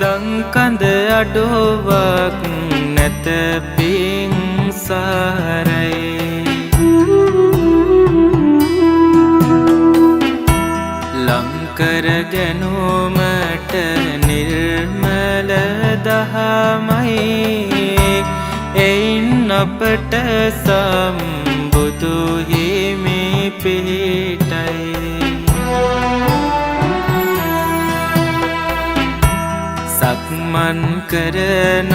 දංකඳ අඩුවක් නැත පිංසාරයි ලංකර ගැනුමට නිර්මල දහමයි එයින් අපට සම්බුදු හිමි පිහිටයි සක්මන් කරන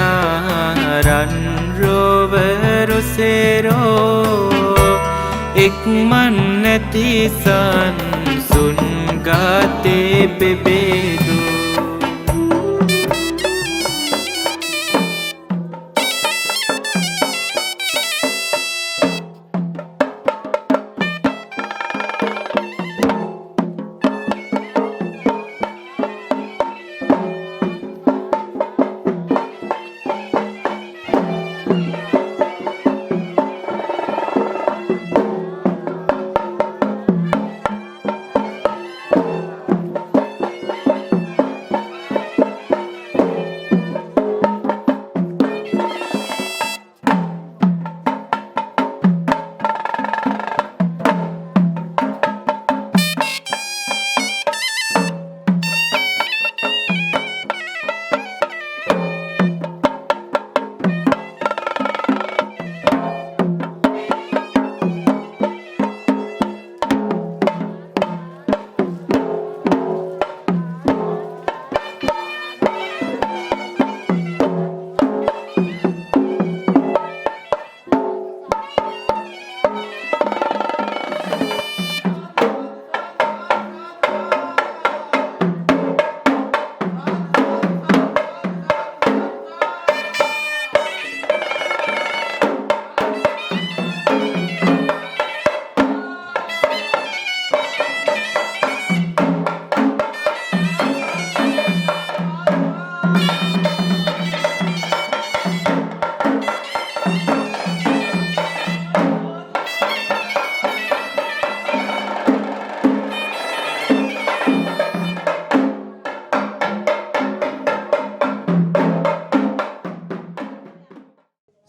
රන් රොවරු සේරෝ ඉක්මන් නැති සංසුන් ගාතේ බෙබේදු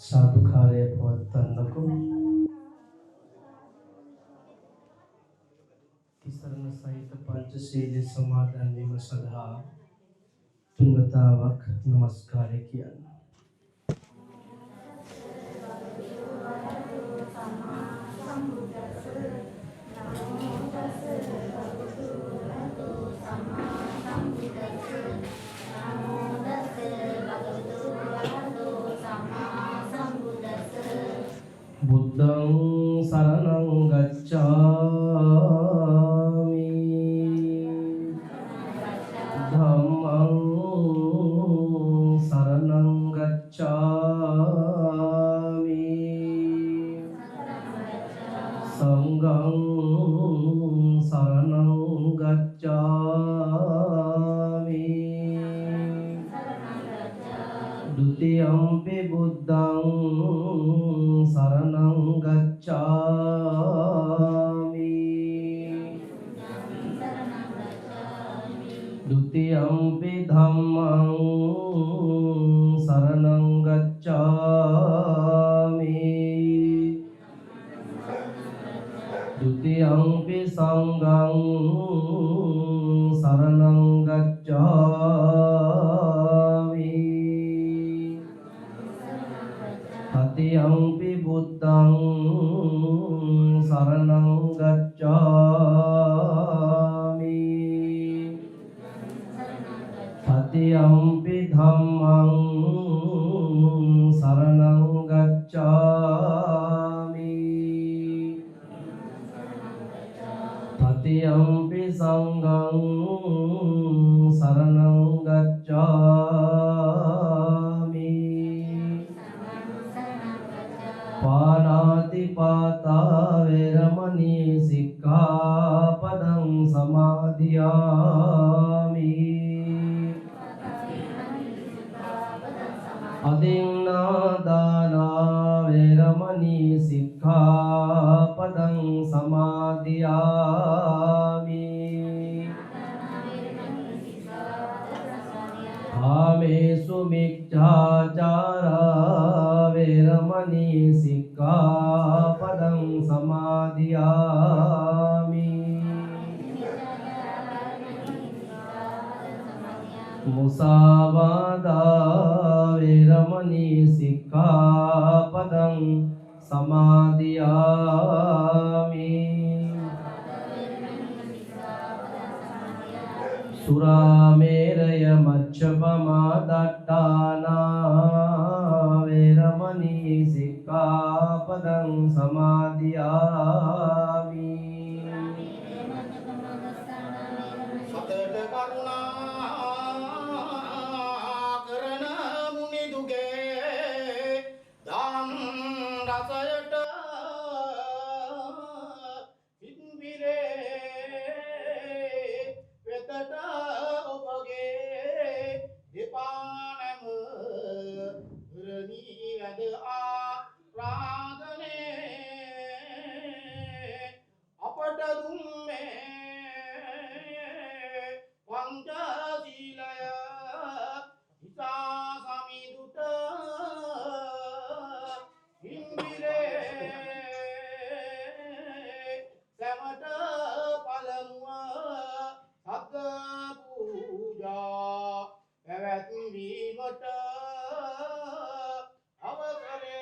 සාදුකාරය පවත්වන්නකු තිසරණ සහිත පංචශීලී සමාදන් වීම සඳහා තුන්වතාවක් නමස්කාරය කියන්න. බුද්ධං සරණං ගච්ඡාමි ධම්මං සරණං ගච්ඡාමි සංඝං සරණං ගච්ඡාමි ဒုတိယံ පි බුද්ධං සරණං ගච්ඡාමි ဒုတိယံ පි ධම්මං සරණං ගච්ඡාමි ဒုတိယံ පි සංඝං සරණං ගච්ඡාමි තතියම්පි බුද්ධං සරණං ගච්ඡාමි තතියම්පි ධම්මං සරණං ගච්ඡාමි තතියම්පි සංඝං සරණං ගච්ඡාමි පාණාතිපාතා වේරමණී සික්ඛාපදං සමාදියාමි අදින්නාදානා වේරමණී සික්ඛාපදං සමාදියාමි සමාදියාමි කාමේසු මිච්ඡාචාරා වේරමණී සික්ඛාපදං සමාදියාමි මුසාවාදා වේරමණී සික්ඛාපදං සමාදියාමි සුරාමේරය මච්ඡපමා දට්ඨානා වේරමණී සික්ඛාපදං සමාදියාමි සතට කරුණා කරන මුනි දුගේ දාම් රසයට පින්බිරේ වෙතට ඔබගේ දෙපානම රණී වැද ආරාධනේ අපට දුන්නේ පංචශීලය හිතා සමිදුට හිම්බිරේ සැමට පළමුව සත් පූජා පැවැත්වීමට අවසරේ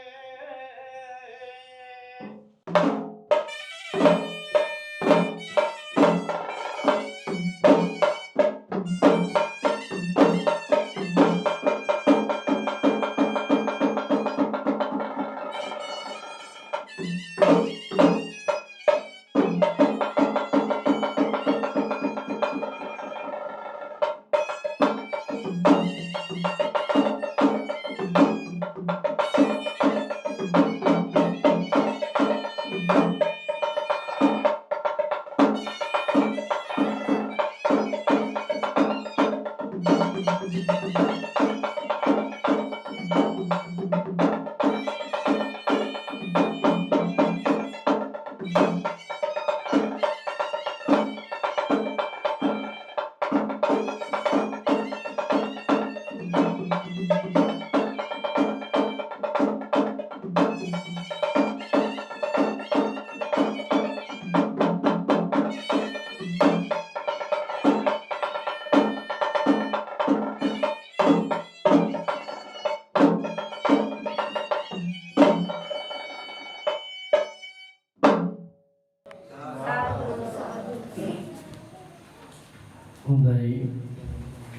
හොඳයි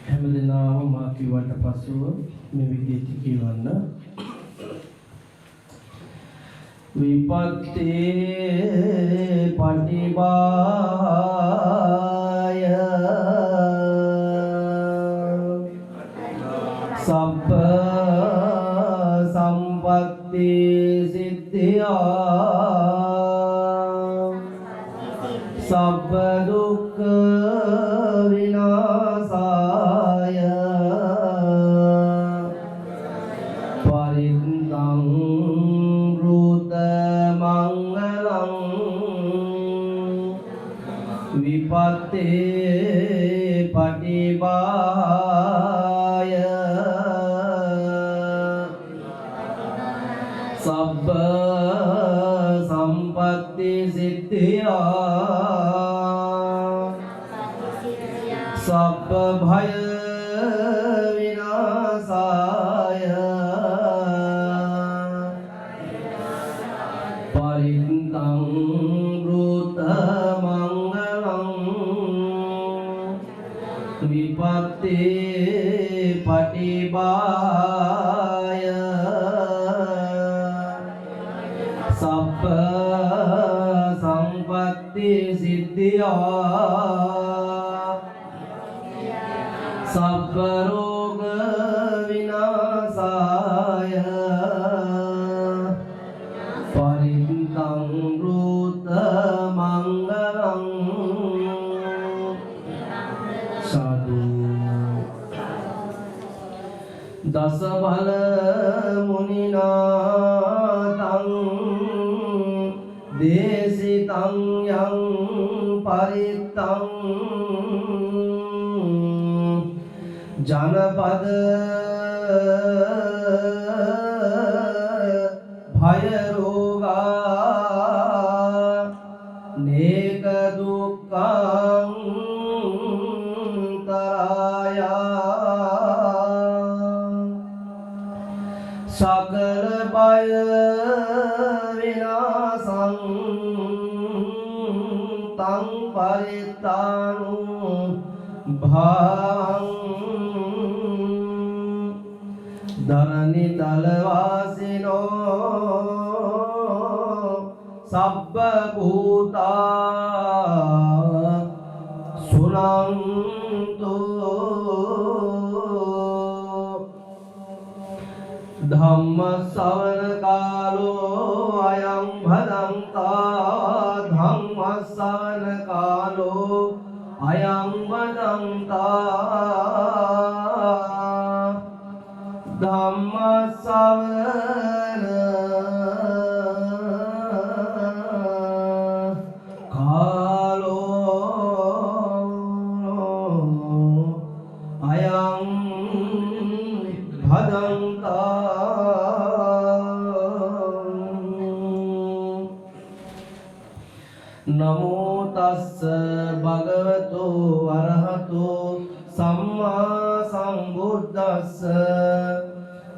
හැමදෙනාම මා කිව්වට පසුව මේ විදිහට කියවන්න විපත්තේ පටිභාය සබ්බ සම්පත්ති සිද්ධියා සබ්බ දුක්ඛ විනාශාය පරිත්තං රුත මංගලං විපත්තේ පටිභාය සබ්බ සම්පත්ති සිද්ධියා සබ්බ භය විනාශාය පරිත්තං රුත මංගලං විපත්තේ පටිභාය සබ්බ සම්පත්ති සිද්ධියා සබ්බ රෝග විනාශාය පරිත්තං රුත මංගලං සාදු දස බල මුනිනාතං දේසිතං යං පරිත්තං ජනපද භය රෝගා නේක දුක්ඛං සකල බය විනාසං තං පරිත්තානු භාං ධනනි තලවාසිනෝ සබ්බ භූතා සුනන්තු ධම්ම ශ්‍රවණ කාලෝ අයං භදංතා ධම්ම ශ්‍රවණ කාලෝ අයං භදංතා ධම්ම ශ්‍රවණ කාලෝ අයං භදංතා නමෝ තස්ස භගවතු වරහතෝ සම්මා සම්බුද්දස්ස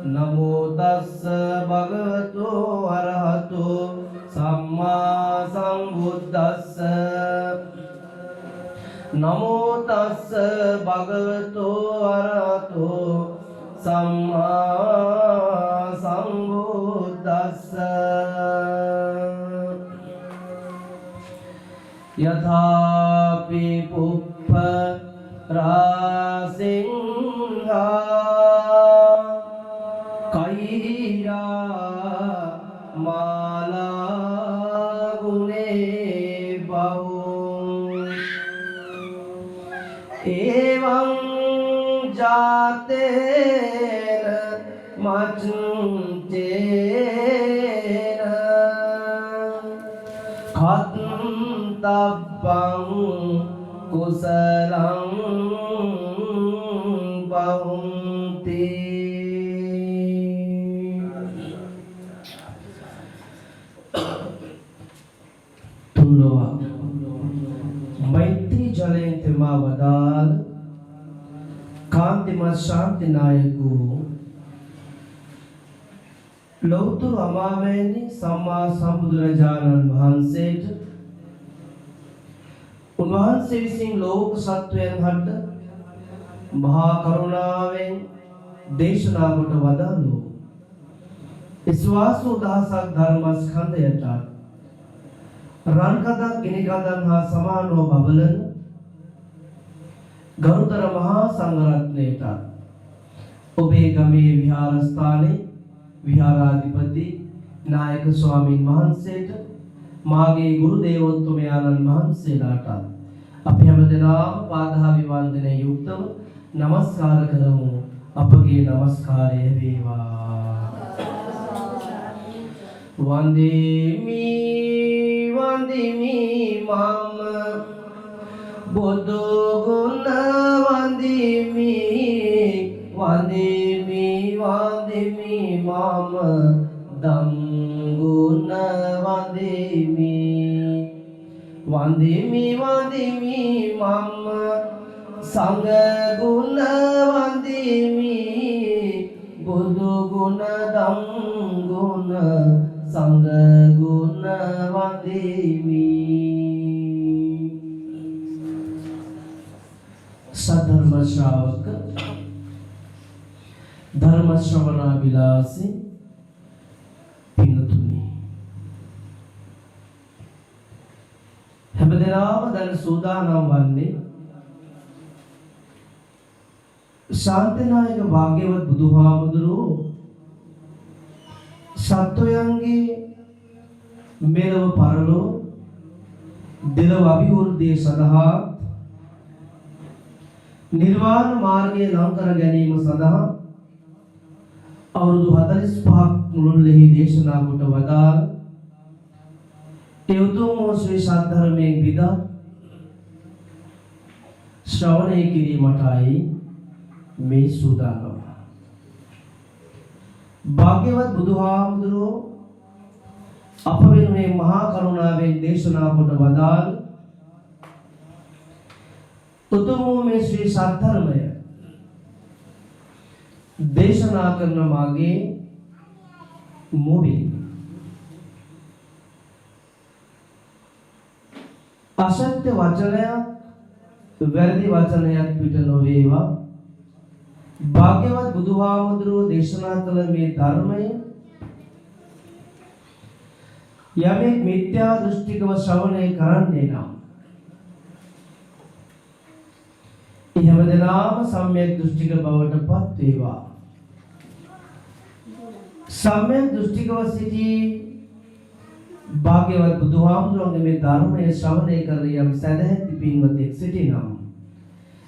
නමෝ තස්ස භගවතු වරහතෝ සම්මා සම්බුද්දස්ස නමෝ තස්ස භගවතු වරහතෝ සම්මා සම්බුද්දස්ස යථාපි පුප්ප රාසිංහා කෛරා මාලා ගුනේ බහුං එවං ජාතේන මච්චේන තබ්බං කුසලං බහුන්ති තුලවා මෛත්‍රී ජලයෙන් තෙමා වදාළ කාන්තිමත් ශාන්තිනායකෝ ලෞතර අමාවැනි සම්මා සම්බුදුරජාණන් වහන්සේට උන්වහන්සේ විසින් ලෝක සත්වයන් හට මහා කරුණාවෙන් දේශනා කොට වදාළෝ ඉස්වාසු දහසක් ධර්මස්කන්ධයට රන් කඳක් ගිනි කඳන් හා සමානව බබලන ගරුතර මහා සංඝරත්නයට ඔබේ ගමේ විහාරස්ථානයේ විහාරාධිපති නායක ස්වාමීන් වහන්සේට මාගේ ගුරු දේවෝත්තමයන්න් වහන්සේලාට අපි හැමදෙනාම පාදාභිවන්දනයේ යුක්තව নমස්කාර කරමු. අපගේ নমස්කාරය වේවා. වන්දිමි වන්දිමි මම බුදු ගුණ වන්දිමි වන්දිමි වන්දිමි මම දම් ගුණ වන්දිමි වන්දිමි වන්දිමි මම සංඝ ගුණ වන්දිමි බුදු ගුණ දම් ගුණ සංඝ ගුණ වන්දිමි. සද්ධර්ම ශ්‍රාවක ධර්ම ශ්‍රවණාබිලාසී පින්තුනි හැමදෙනාම දැන් සූදානම් වන්නේ ශාන්තිනායක භාග්‍යවත් බුදුහාමුදුරුවෝ සත්වයන්ගේ මෙලොව පරලොව දෙලොව අභිවෘද්ධිය සඳහා නිර්වාණ මාර්ගය ලං කර ගැනීම සඳහා අවුරුදු 45ක් මුළුල්ලෙහි දේශනා කොට වදාළ ඒ උතුම් වූ ශ්‍රී සද්ධර්මයෙන් විදා ශ්‍රවණය කිරීමටයි මේ සූදානම. භාග්‍යවත් බුදුහාමුදුරුවෝ අප වෙනුවෙන් මහා කරුණාවෙන් දේශනා කොට වදාළ උතුම් මේ ශ්‍රී සද්ධර්මය දේශනා කරන මාගේ මුවින් අසත්‍ය වචනයක් වැරදි වචනයක් පිට නොවේවා. භාග්‍යවත් බුදුහාමුදුරුවෝ දේශනා කළ මේ ධර්මය යමෙක් මිත්‍යා දෘෂ්ටිකව ශ්‍රවණය කරන්නේ නම් එහෙම දෙනාම සම්‍යක් දෘෂ්ටික බවට පත් වේවා. සම්‍යක් දෘෂ්ටිකව සිටි භාග්‍යවත් බුදුහාමුදුරුවන්ගේ මේ ධර්මය ශ්‍රවණය කර යම් සදැහැති පින්වතෙක් සිටිනම්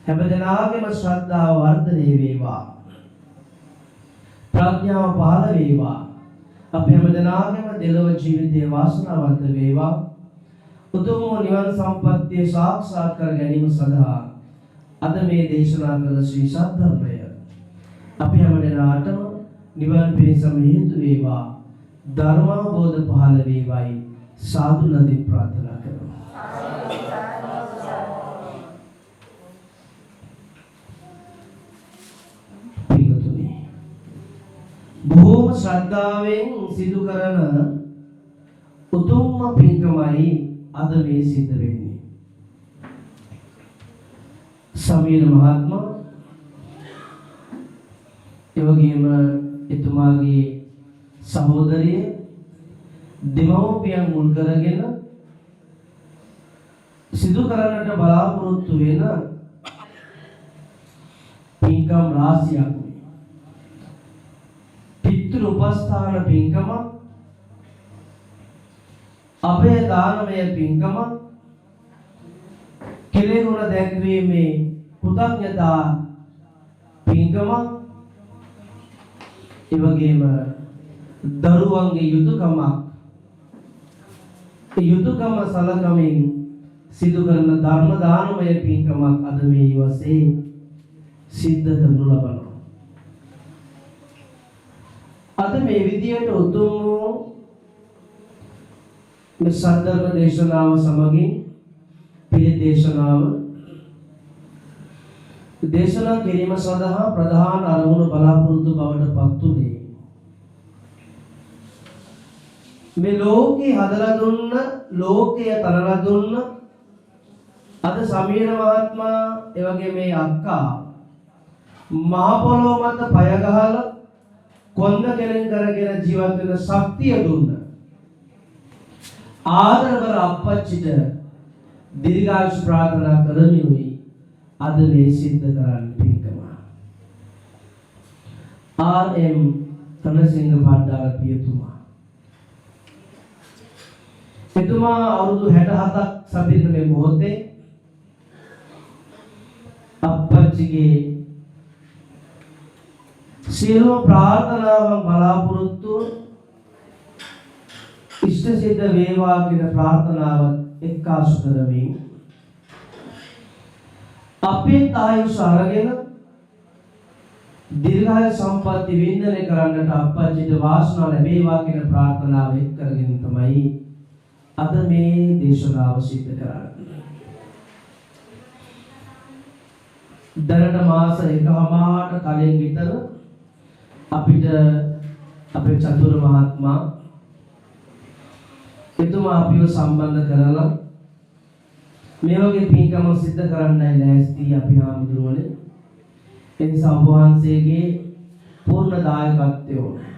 හැම දෙනාගේම ශ්‍රද්ධාව වර්ධනය වේවා. ප්‍රඥාව පහළ වේවා. අප හැම දෙනාගේම දෙලොව ජීවිතයේ වාසනාවන්ත වේවා. උතුම් නිවන් සම්පත්තිය සාක්ෂාත් කර ගැනීම සඳහා අද මේ දේශනා කළ ශ්‍රී සද්ධර්මය අපි හැම දෙනාටම නිවන් පිණිසම හේතු වේවා. ධර්මාවබෝධ පහළ වේවායි සාදු නදී ප්‍රාර්ථනා කරමු. පින්තුනි, බොහෝම ශ්‍රද්ධාවෙන් සිදු කරන උතුම්ම පින්කමයි අද මේ සිද්ධ වෙන්නේ. සමීර මහත්මයා එවැගේම එතුමාගේ සහෝදරිය දෙමව්පියන් මුල් කරගෙන සිදු කරන්නට බලාපොරොත්තු වෙන පින්කම් රාශියක්. පිතෘ උපස්ථාන පින්කම, අභය දානමය පින්කම, කෙලෙහුණ දැක්වීමේ කෘතඥතා පින්කම, එවැගේම දරුවන්ගේ යුතුයකම සලකමින් සිදු කරන ධර්ම දානමය පින්කමක් අද මේ වශයෙන් සිද්ධ කරනු ලබනවා. අද මේ විදියට උතුම් වූ මේ සද්ධර්ම දේශනාව සමගින් පිළිත් දේශනාව දේශනා කිරීම සඳහා ප්‍රධාන අරමුණු බලාපොරොත්තු බවට පත් වුණේ මේ ලෝකේ හදලා දුන්න, ලෝකය තරලා දුන්න අද සමීර මහත්මයා එවැගේ මේ අක්කා මහ පොළොව මත පය ගහලා කොන්ද කෙලෙන් කරගෙන ජීවත් වෙන ශක්තිය දුන්න ආදරවර අප්පච්චිට දීර්ඝායුෂ ප්‍රාර්ථනා කරමිනුයි අද මේ සිද්ධ කරන්නේ පින්කම. ආර්.එම්. තනසිංහ බණ්ඩාර පියතුමා එතුමා අවුරුදු 67ක් සපිරන මේ මොහොතේ අප්පච්චිගේ සියලුම ප්‍රාර්ථනාවන් බලාපොරොත්තු ඉෂ්ට සිද්ධ වේවා කියන ප්‍රාර්ථනාව එක්කාසු කරමින් අපේ ආයුෂ අරගෙන දීර්ඝායු සම්පatti වින්දනය කරන්නට අප්පච්චිට වාසනාව ලැබේවා කියන ප්‍රාර්ථනාව එක් කරගෙන තමයි අද මේ දේශනාව සිද්ධ කරන්නේ. දැනට මාස 1කමාරට කලින් විතර අපිට අපේ චතුර මහත්මයා එතුමා අපිව සම්බන්ධ කරලා මේ වගේ පින්කම සිද්ධ කරන්නයි ලෑස්ති අපි හාමුදුරුවනේ. ඒ නිසා ඔබ වහන්සේගේ පූර්ණ දායකත්වය ඕනේ.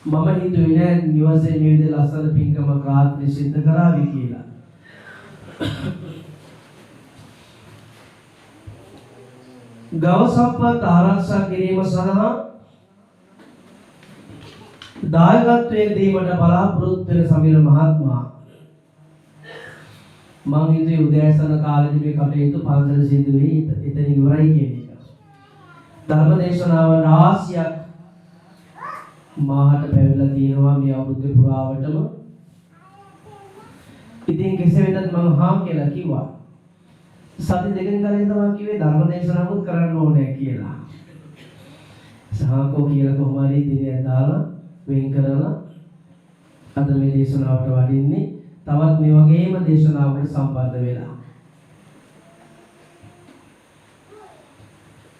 මම හිතුවේ නෑ නිවසේ මේ විදිහට ලස්සන පින්කම රාත්‍රී සිද්ධ කරાવી කියලා. ගව සම්පත් ආරක්ෂා කිරීම සඳහා දායකත්වයෙන් දීමට බලාපොරොත්තු වෙන සමීර මහත්මයා මම හිතුවේ උදෑසන කාලේදී මේ කටයුතු පන්සල සිද්ධ වෙයි එතන ඉවරයි කියන එක. ධර්ම දේශනාව රාශියක් මාහට පැවිලා තියෙනවා මේ අවුරුද්ද පුරාවටම. ඉතින් කෙසේ වෙතත් මම හාම් කියලා කිව්වා. සති දෙකකින් කලින් තමයි කිව්වේ ධර්ම දේශනාවකුත් කරන්න ඕනේ කියලා. සහකෝ කියලා කොහොම හරි දිනේ දාලා වෙන් කරලා අද මේ දේශනාවට වඩින්නේ තවත් මේ වගේම දේශනාවකට සම්බන්ධ වෙලා.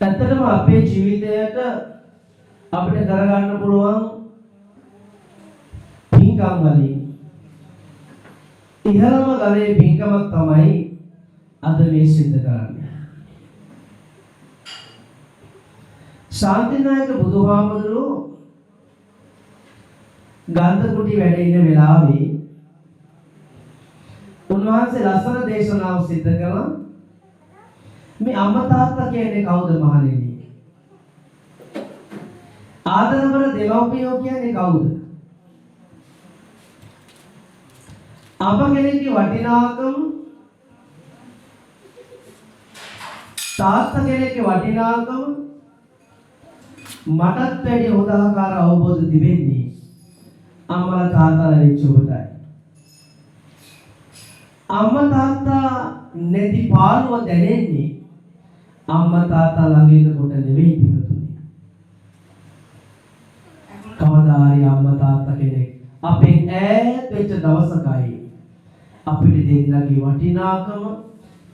ඇත්තටම අපේ ජීවිතයට අපිට කරගන්න පුළුවන් පින්කම් වලින් ඉහළම ගලේ පින්කමක් තමයි අද මේ සිද්ධ කරන්නේ. ශාන්තිනායක බුදුහාමුදුරුවෝ ගන්ධකුටි වැඩ ඉන වෙලාවේ උන්වහන්සේ ලස්සන දේශනාවක් සිද්ධ කළා. මේ අම්මා තාත්තා කියන්නේ කවුද මහණෙනි? ආදරවල දෙමව්පියෝ කියන්නේ කවුද? අප කෙනෙක්ගේ වටිනාකම තාත්තා කෙනෙක්ගේ වටිනාකම මටත් වැඩි හොඳ ආකාර අවබෝධ තිබෙන්නේ අම්මලා තාත්තාලා වෙච්ච උටයි. අම්මා තාත්තා නැති පාළුව දැනෙන්නේ අම්මා තාත්තා ළඟ ඉන්නකොට නෙවෙයි පිටුතුනේ. කවදා හරි අම්මා තාත්තා කෙනෙක් අපෙන් ඈත් වෙච්ච දවසකයි අපිට දෙන්නගේ වටිනාකම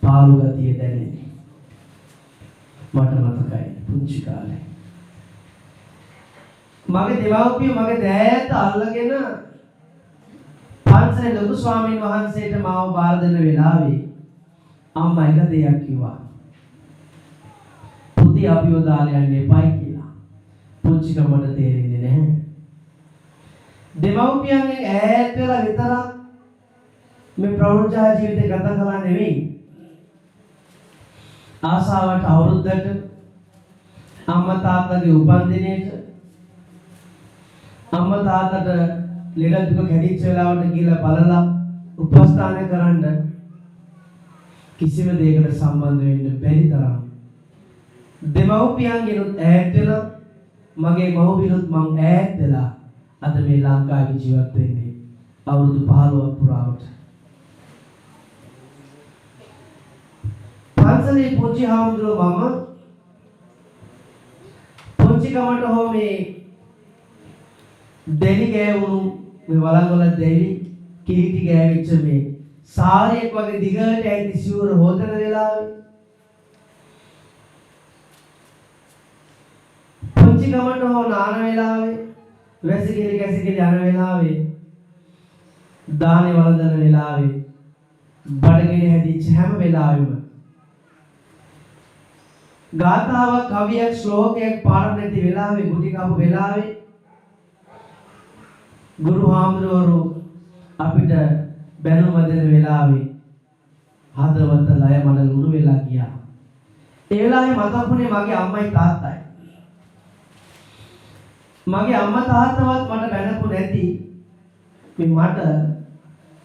පාළු ගතිය දැනෙන්නේ. මට මතකයි පුංචි කාලේ මගේ දෙමව්පියෝ මගේ දෑත් අල්ලගෙන පන්සලේ ලොකු ස්වාමීන් වහන්සේට මාව බාර දෙන වෙලාවේ අම්මා එක දෙයක් කිව්වා. පුතේ අපිව දාලා යන්න එපයි කියලා. පුංචිකමට තේරෙන්නේ නැහැ. දෙමව්පියන්ගෙන් ඈත් වෙලා විතරක් මේ ප්‍රෞಢ ජීවිතය ගත කළා නෙවෙයි. ආසාවට අවුරුද්දට අම්මා තාත්තගේ උපන්දිනේට අම්මා තාත්තට ලෙඩ දුක කැඩිච්ච වෙලාවට ගිහලා බලලා උපස්ථාන කරන්න කිසිම දෙයකට සම්බන්ධ වෙන්න බැරි තරම් දෙමව්පියන්ගෙනුත් ඈත් වෙලා මගේ මව්බිනුත් මං ඈත් වෙලා අද මේ ලංකාවේ ජීවත් වෙන්නේ අවුරුදු 15ක් පුරාවට. පන්සලේ පුංචි හාමුදුරුවෝ මම පුංචි කමට හෝ මේ දෙලි ගෑවුණු මේ වලංගොල දෙලි කිලිටි ගෑවිච්ච මේ සාරියක් වගේ දිගට ඇවිත් සිවුර හොදන වෙලාවේ පුංචි කමට හෝ නාන වෙලාවේ වැසිකිලි කැසිකිලි යන වෙලාවේ දානේ වළඳන වෙලාවේ බඩගිනි හැදිච්ච හැම වෙලාවෙම ගාථාවක් කවියක් ශ්ලෝකයක් පාඩම් නැති වෙලාවේ ගුටි කපු වෙලාවේ ගුරු හාමුදුරුවෝ අපිට බැනුම දෙන වෙලාවේ හදවත ලය මඩල උණු වෙලා ගියා. ඒ වෙලාවේ මතකුනේ මගේ අම්මයි තාත්තයි. මගේ අම්මා තාත්තවත් මට බැනපු නැති මට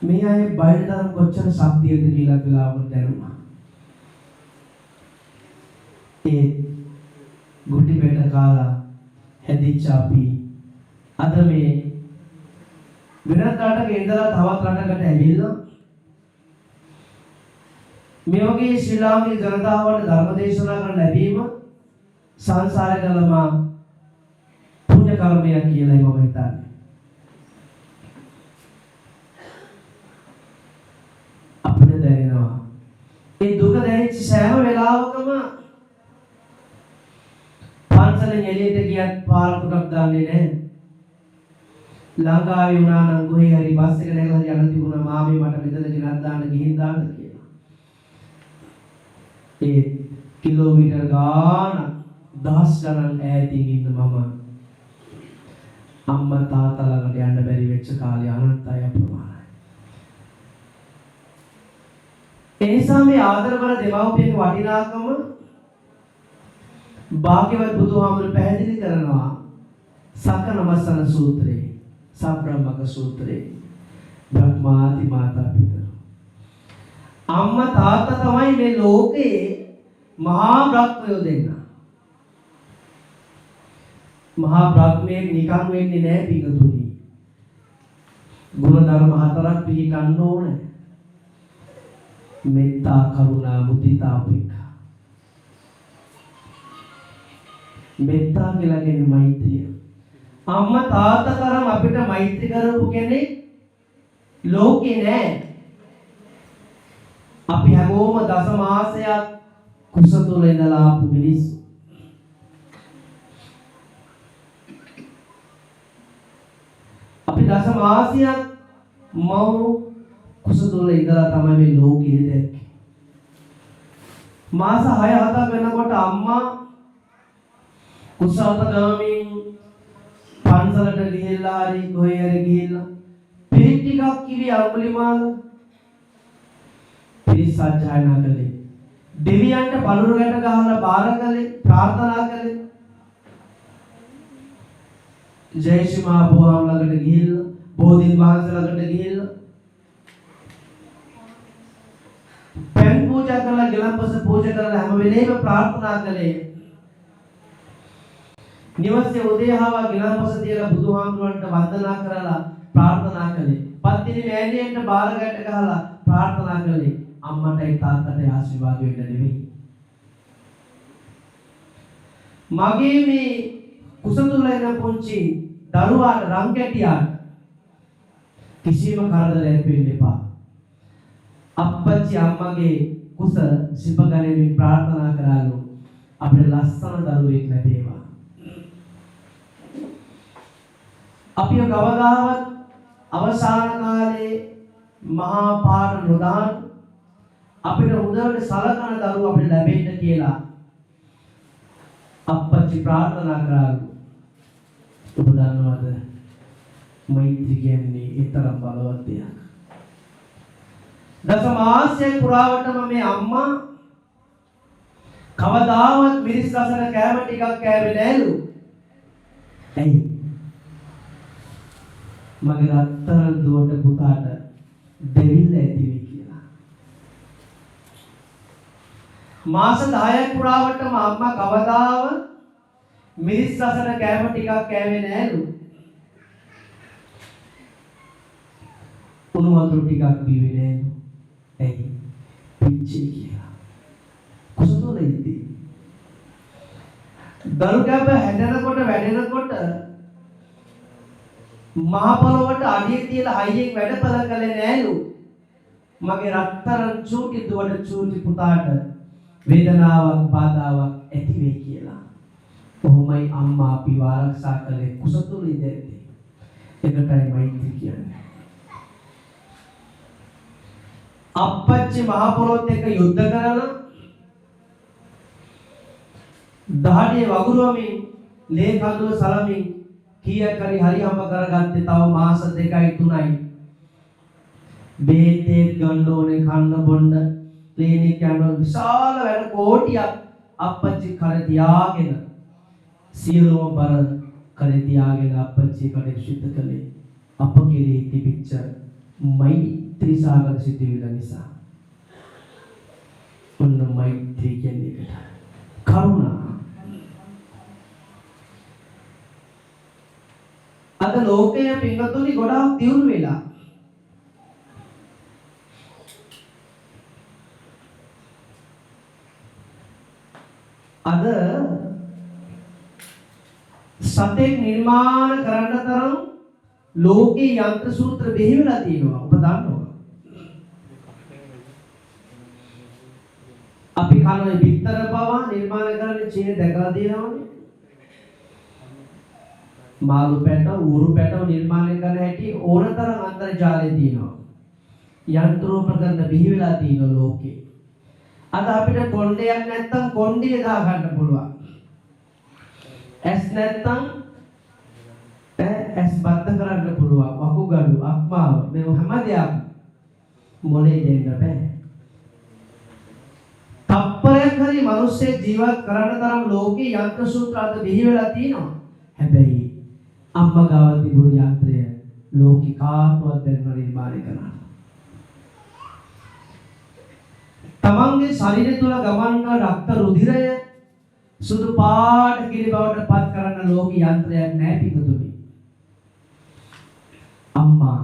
මේ අය බයිතරම් කොච්චර ශක්තියද කියලා වෙලාවකට දැනුණා. ඒ ගුටි බෙට කාලා හැදිච්ච අපි අද මේ වෙනත් රටක ඉඳලා තවත් රටකට ඇවිල්ලා මේ වගේ ශ්‍රී ලාංකික ජනතාවට ධර්ම දේශනා කරන්න ලැබීම සංසාරේ කළම පුණ්‍ය කර්මයක් කියලායි මම හිතන්නේ. අපිට දැනෙනවා ඒ දුක දැනෙච්ච සෑම වෙලාවකම පන්සලෙන් එළියට ගියත් පාරකට දාන්නේ නැහැ. ලංකාවේ වුණා නම් කොහේ හරි බස් එක නැගලා යන්න තිබුණා මාමේ මට මෙතන ගෙනත් දාන්න ගිහින් දාන්න කියලා. ඒ කිලෝමීටර් ගාන දහස් ගණන් ඈතින් ඉන්න මම අම්මා තාත්තා ළඟට යන්න බැරි වෙච්ච කාලේ අනන්තය අප්‍රමාණයි. ඒ නිසා මේ ආදරවල දෙමව්පියන්ගේ වටිනාකම භාග්‍යවත් බුදුහාමුදුරු පැහැදිලි කරනවා සක්කනමස්සන සූත්‍රයේ සබ්‍රාහ්මක සූත්‍රයේ බ්‍රහ්මාති මාතා පිතර. අම්මා තාත්තා තමයි මේ ලෝකේ මහා බ්‍රහ්මයෝ දෙන්න. මහා බ්‍රහ්මයේ නිකන් වෙන්නේ නැහැ පිටුතුනි. ගුණ ධර්ම හතරක් පිළිගන්න ඕනේ. මෙත්තා කරුණා මුදිතා උපේක්ඛා. මෙත්තා කියලා කියන්නේ මෛත්‍රිය. අම්මා තාත්තා තරම් අපිට මෛත්‍රී කරපු කෙනෙක් ලෝකේ නෑ. අපි හැමෝම දස මාසයක් කුස තුල ඉඳලා ආපු මිනිස්සු. අපි දස මාසයක් මව් කුස තුල ඉඳලා තමයි මේ ලෝකෙ දැක්කේ. මාස 6-7 වෙනකොට අම්මා කුසලත ගාමින් පන්සලට ගිහිල්ලා හරි කොහේ හරි ගිහිල්ලා පිරිත් ටිකක් කිවි අඟුලිමාල පිරිත් සජ්ජායනා කළේ. දෙවියන්ට පළුරු ගැට ගහලා බාර කළේ, ප්‍රාර්ථනා කළේ. ජයශ්‍රී මහ බෝහම් ළඟට ගිහිල්ලා, බෝධීන් වහන්සේ ළඟට ගිහිල්ලා පෙන් පූජා කරලා, ගිලන්පස පූජා කරලා හැම වෙලේම ප්‍රාර්ථනා කළේ. නිවසේ උදේහාව ගිලන්පස තියලා බුදුහාමුදුරන්ට වන්දනා කරලා ප්‍රාර්ථනා කළේ. පත්තිනි මෑණියන්ට බාර ගැට ගහලා ප්‍රාර්ථනා කළේ. අම්මටයි තාත්තටයි ආශිර්වාද වෙන්න නෙවෙයි. මගේ මේ කුසතුල එන පුංචි දරුවාට රංකැටියාට කිසිම කරදරයක් වෙන්න එපා. අප්පච්චි අම්මගේ කුස සිපගණෙමින් ප්‍රාර්ථනා කරාලු අපිට ලස්සන දරුවෙක් ලැබේවා. අපිව කවදාවත් අවසාන කාලේ මහා පාර නොදාන අපිට හොඳට සලකන දරුවෝ අපිට ලැබෙන්න කියලා අප්පච්චි ප්‍රාර්ථනා කරාලු. ඔබ දන්නවද මෛත්‍රී කියන්නේ ඒ තරම් බලවත් දෙයක්. දස මාසයක් පුරාවටම මේ අම්මා කවදාවත් මිරිස් රසන කෑම ටිකක් කෑවේ නෑලු. ඇයි? මගේ රත්තරන් දුවට පුතාට දෙවිල්ල ඇති වෙයි කියලා. මාස 10ක් පුරාවටම අම්මා කවදාවත් මිරිස් රසන කෑම ටිකක් කෑවේ නෑලු. උණු වතුර ටිකක් බීවේ නෑලු. ඇයි? පිච්චේ කියලා. කුසතෝල ඉදී. දරු ගැබ හැදෙනකොට වැඩෙනකොට මහ පොළොවට අඩිය තියලා හයියෙන් වැඩපල කළේ නෑලු. මගේ රත්තරන් චූටි දුවට චූටි පුතාට වේදනාවක් බාධාවක් ඇති වෙයි කියලා. කොහොමයි අම්මා අපිව ආරක්ෂා කළේ කුසතුල ඉඳදී. ඒකටයි මෛත්‍රී කියන්නේ. අප්පච්චි මහ පොළොත් එක්ක යුද්ධ කරලා දහඩිය වගුරුවමින් ලේ කඳුල සලමින් කීයක් හරි හරියම කරගත්තේ තව මාස 2යි 3යි. බේතේ ගන්න ඕනේ කන්න බොන්න ක්ලිනික් යන විශාල වැඩ කෝටියක් අප්පච්චි කර තියාගෙන සියලුම බර කර තියාගෙන අප්පච්චි කඩේ සිද්ධ කළේ අප කෙරෙහි තිබිච්ච මෛත්‍රී සාගර සිටිවිල නිසා. ඔන්න මෛත්‍රී කියන්නේ කරුණා. අද ලෝකයේ පින්වතුනි ගොඩාක් දියුණු වෙලා. අද සතෙක් නිර්මාණ කරන්න තරම් ලෝකේ යන්ත්‍ර සූත්‍ර බෙහි වෙලා තියෙනවා. ඔබ දන්නවා. අපි කන විතර පවා නිර්මාණ කරන්න චීන දැකලා තියෙනවනේ. මාළු පැට, ඌරු පැටව නිර්මාණය කරන හැටි ඕනතරම් අන්තර්ජාලයේ තියෙනවා. යන්ත්‍රෝපකරණ බිහි වෙලා තියෙන ලෝකේ. අද අපිට කොණ්ඩයක් නැත්තම් කොණ්ඩිය දා ගන්න පුළුවන්. ඇස් නැත්තම් ඇස් බද්ධ කරන්න පුළුවන්. වකුගඩු, අක්මාව මේ හැම දෙයක්ම මොලේ දෙන්න බෑ. තප්පරයක් හරි මිනිස්සේ ජීවත් කරන්න තරම් ලෝකේ යන්ත්‍ර සූත්‍ර අද බිහි වෙලා තියෙනවා. හැබැයි අම්මා ගාව තිබුණු යන්ත්‍රය ලෝකේ කාටවත් බැරි නිර්මාණය කරනවා. තමන්ගේ ශරීරය තුළ ගමන් කරන රක්ත රුධිරය සුදු පාට කිරි බවට පත් කරන ලෝකේ යන්ත්‍රයක් නැහැ පිටුතුනි. අම්මා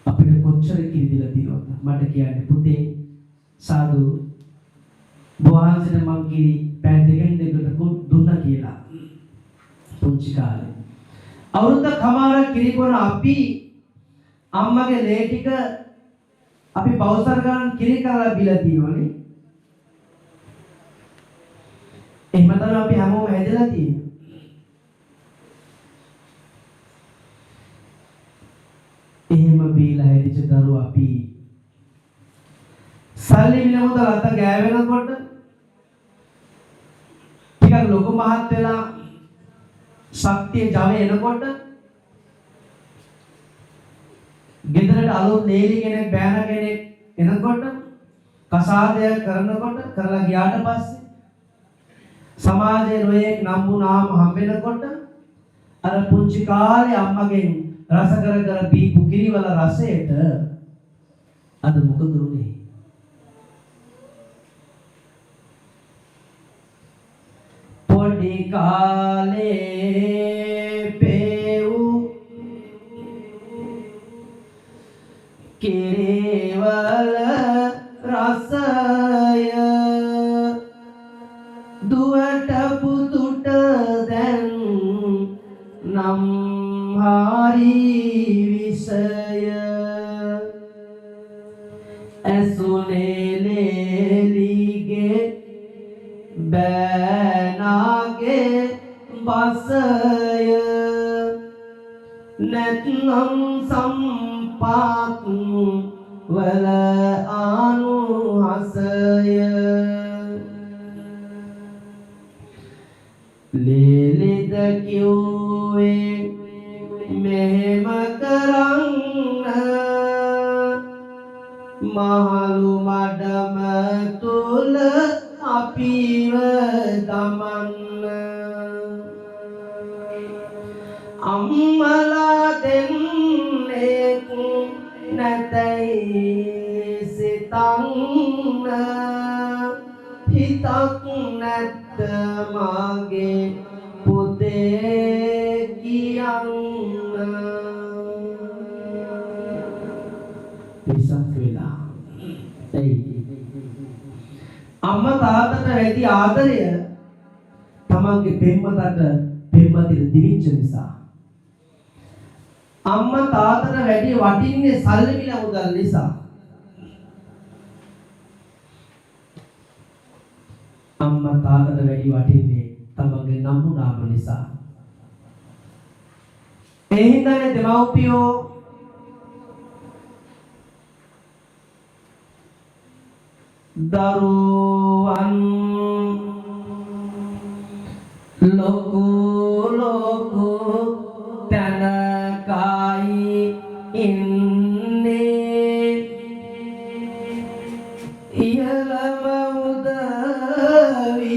අපිට කොච්චර කිරි දීලා තියෙනවද? මට කියන්නේ පුතේ සාදු බොහන්සෙන මං කිරි පෑ දෙකෙන් දෙකට දුන්නා කියලා පුංචි කාලේ අවුරුද්ද කමාරක් කිරි කරන අපි අම්මගේ ලේ ටික අපි පවසර ගන්න කිරි කරලා බිලා තියෙනවනේ එහෙම තමයි අපි හැමෝම හැදලා තියෙන්නේ එහෙම බීලා හැදිච්ච දරුවෝ අපි සල්ලි මිල මුදල් අත ගෑවෙනකොට ටිකක් ලොකු මහත් වෙලා ශක්තිය ජවය එනකොට ගෙදරට අලුත් ලේලි කෙනෙක් බෑන කෙනෙක් එනකොට කසාදය කරනකොට කරලා ගියාට පස්සේ සමාජයේ නොයෙක් නම්බු නාම හම්බෙනකොට අර පුංචි කාලේ අම්මගෙන් රස කර කර බීපු කිරිවල රසයට අද මොකද උනේ පොඩි කාලේ පෙව් කිරිවල රසය දුවට පුතුට දැන් නම් හරි විසය ඇසුනේ ලේලිගේ බෑනාගේ බසය නැත්නම් සම්පාත් වල අනුහසය ලේලිද කිව්වේ මෙහෙම කරන්න මහලු මඩම තුල අපිව දමන්න අම්මලා දෙන්නේ නැතයි සිතන්න හිතක් නැත්ත මගේ පුතේ කියන්න පිසක් වෙලා අම්මා තාත්තට වැඩි ආදරය තමන්ගේ පෙම්වතට පෙම්වතිට දිවිච්ච නිසා අම්මා තාත්තට වැඩි වටින්නේ සල්ලි මිල මුදල් නිසා අම්මා තාත්තට වැඩි වටින්නේ තමන්ගේ නම්බු නාම නිසා ඒ හින්දානේ දෙමව්පියෝ දරුවන් ලොකු ලොකු තනකයි ඉන්නේ ඉහළම උදවියමයි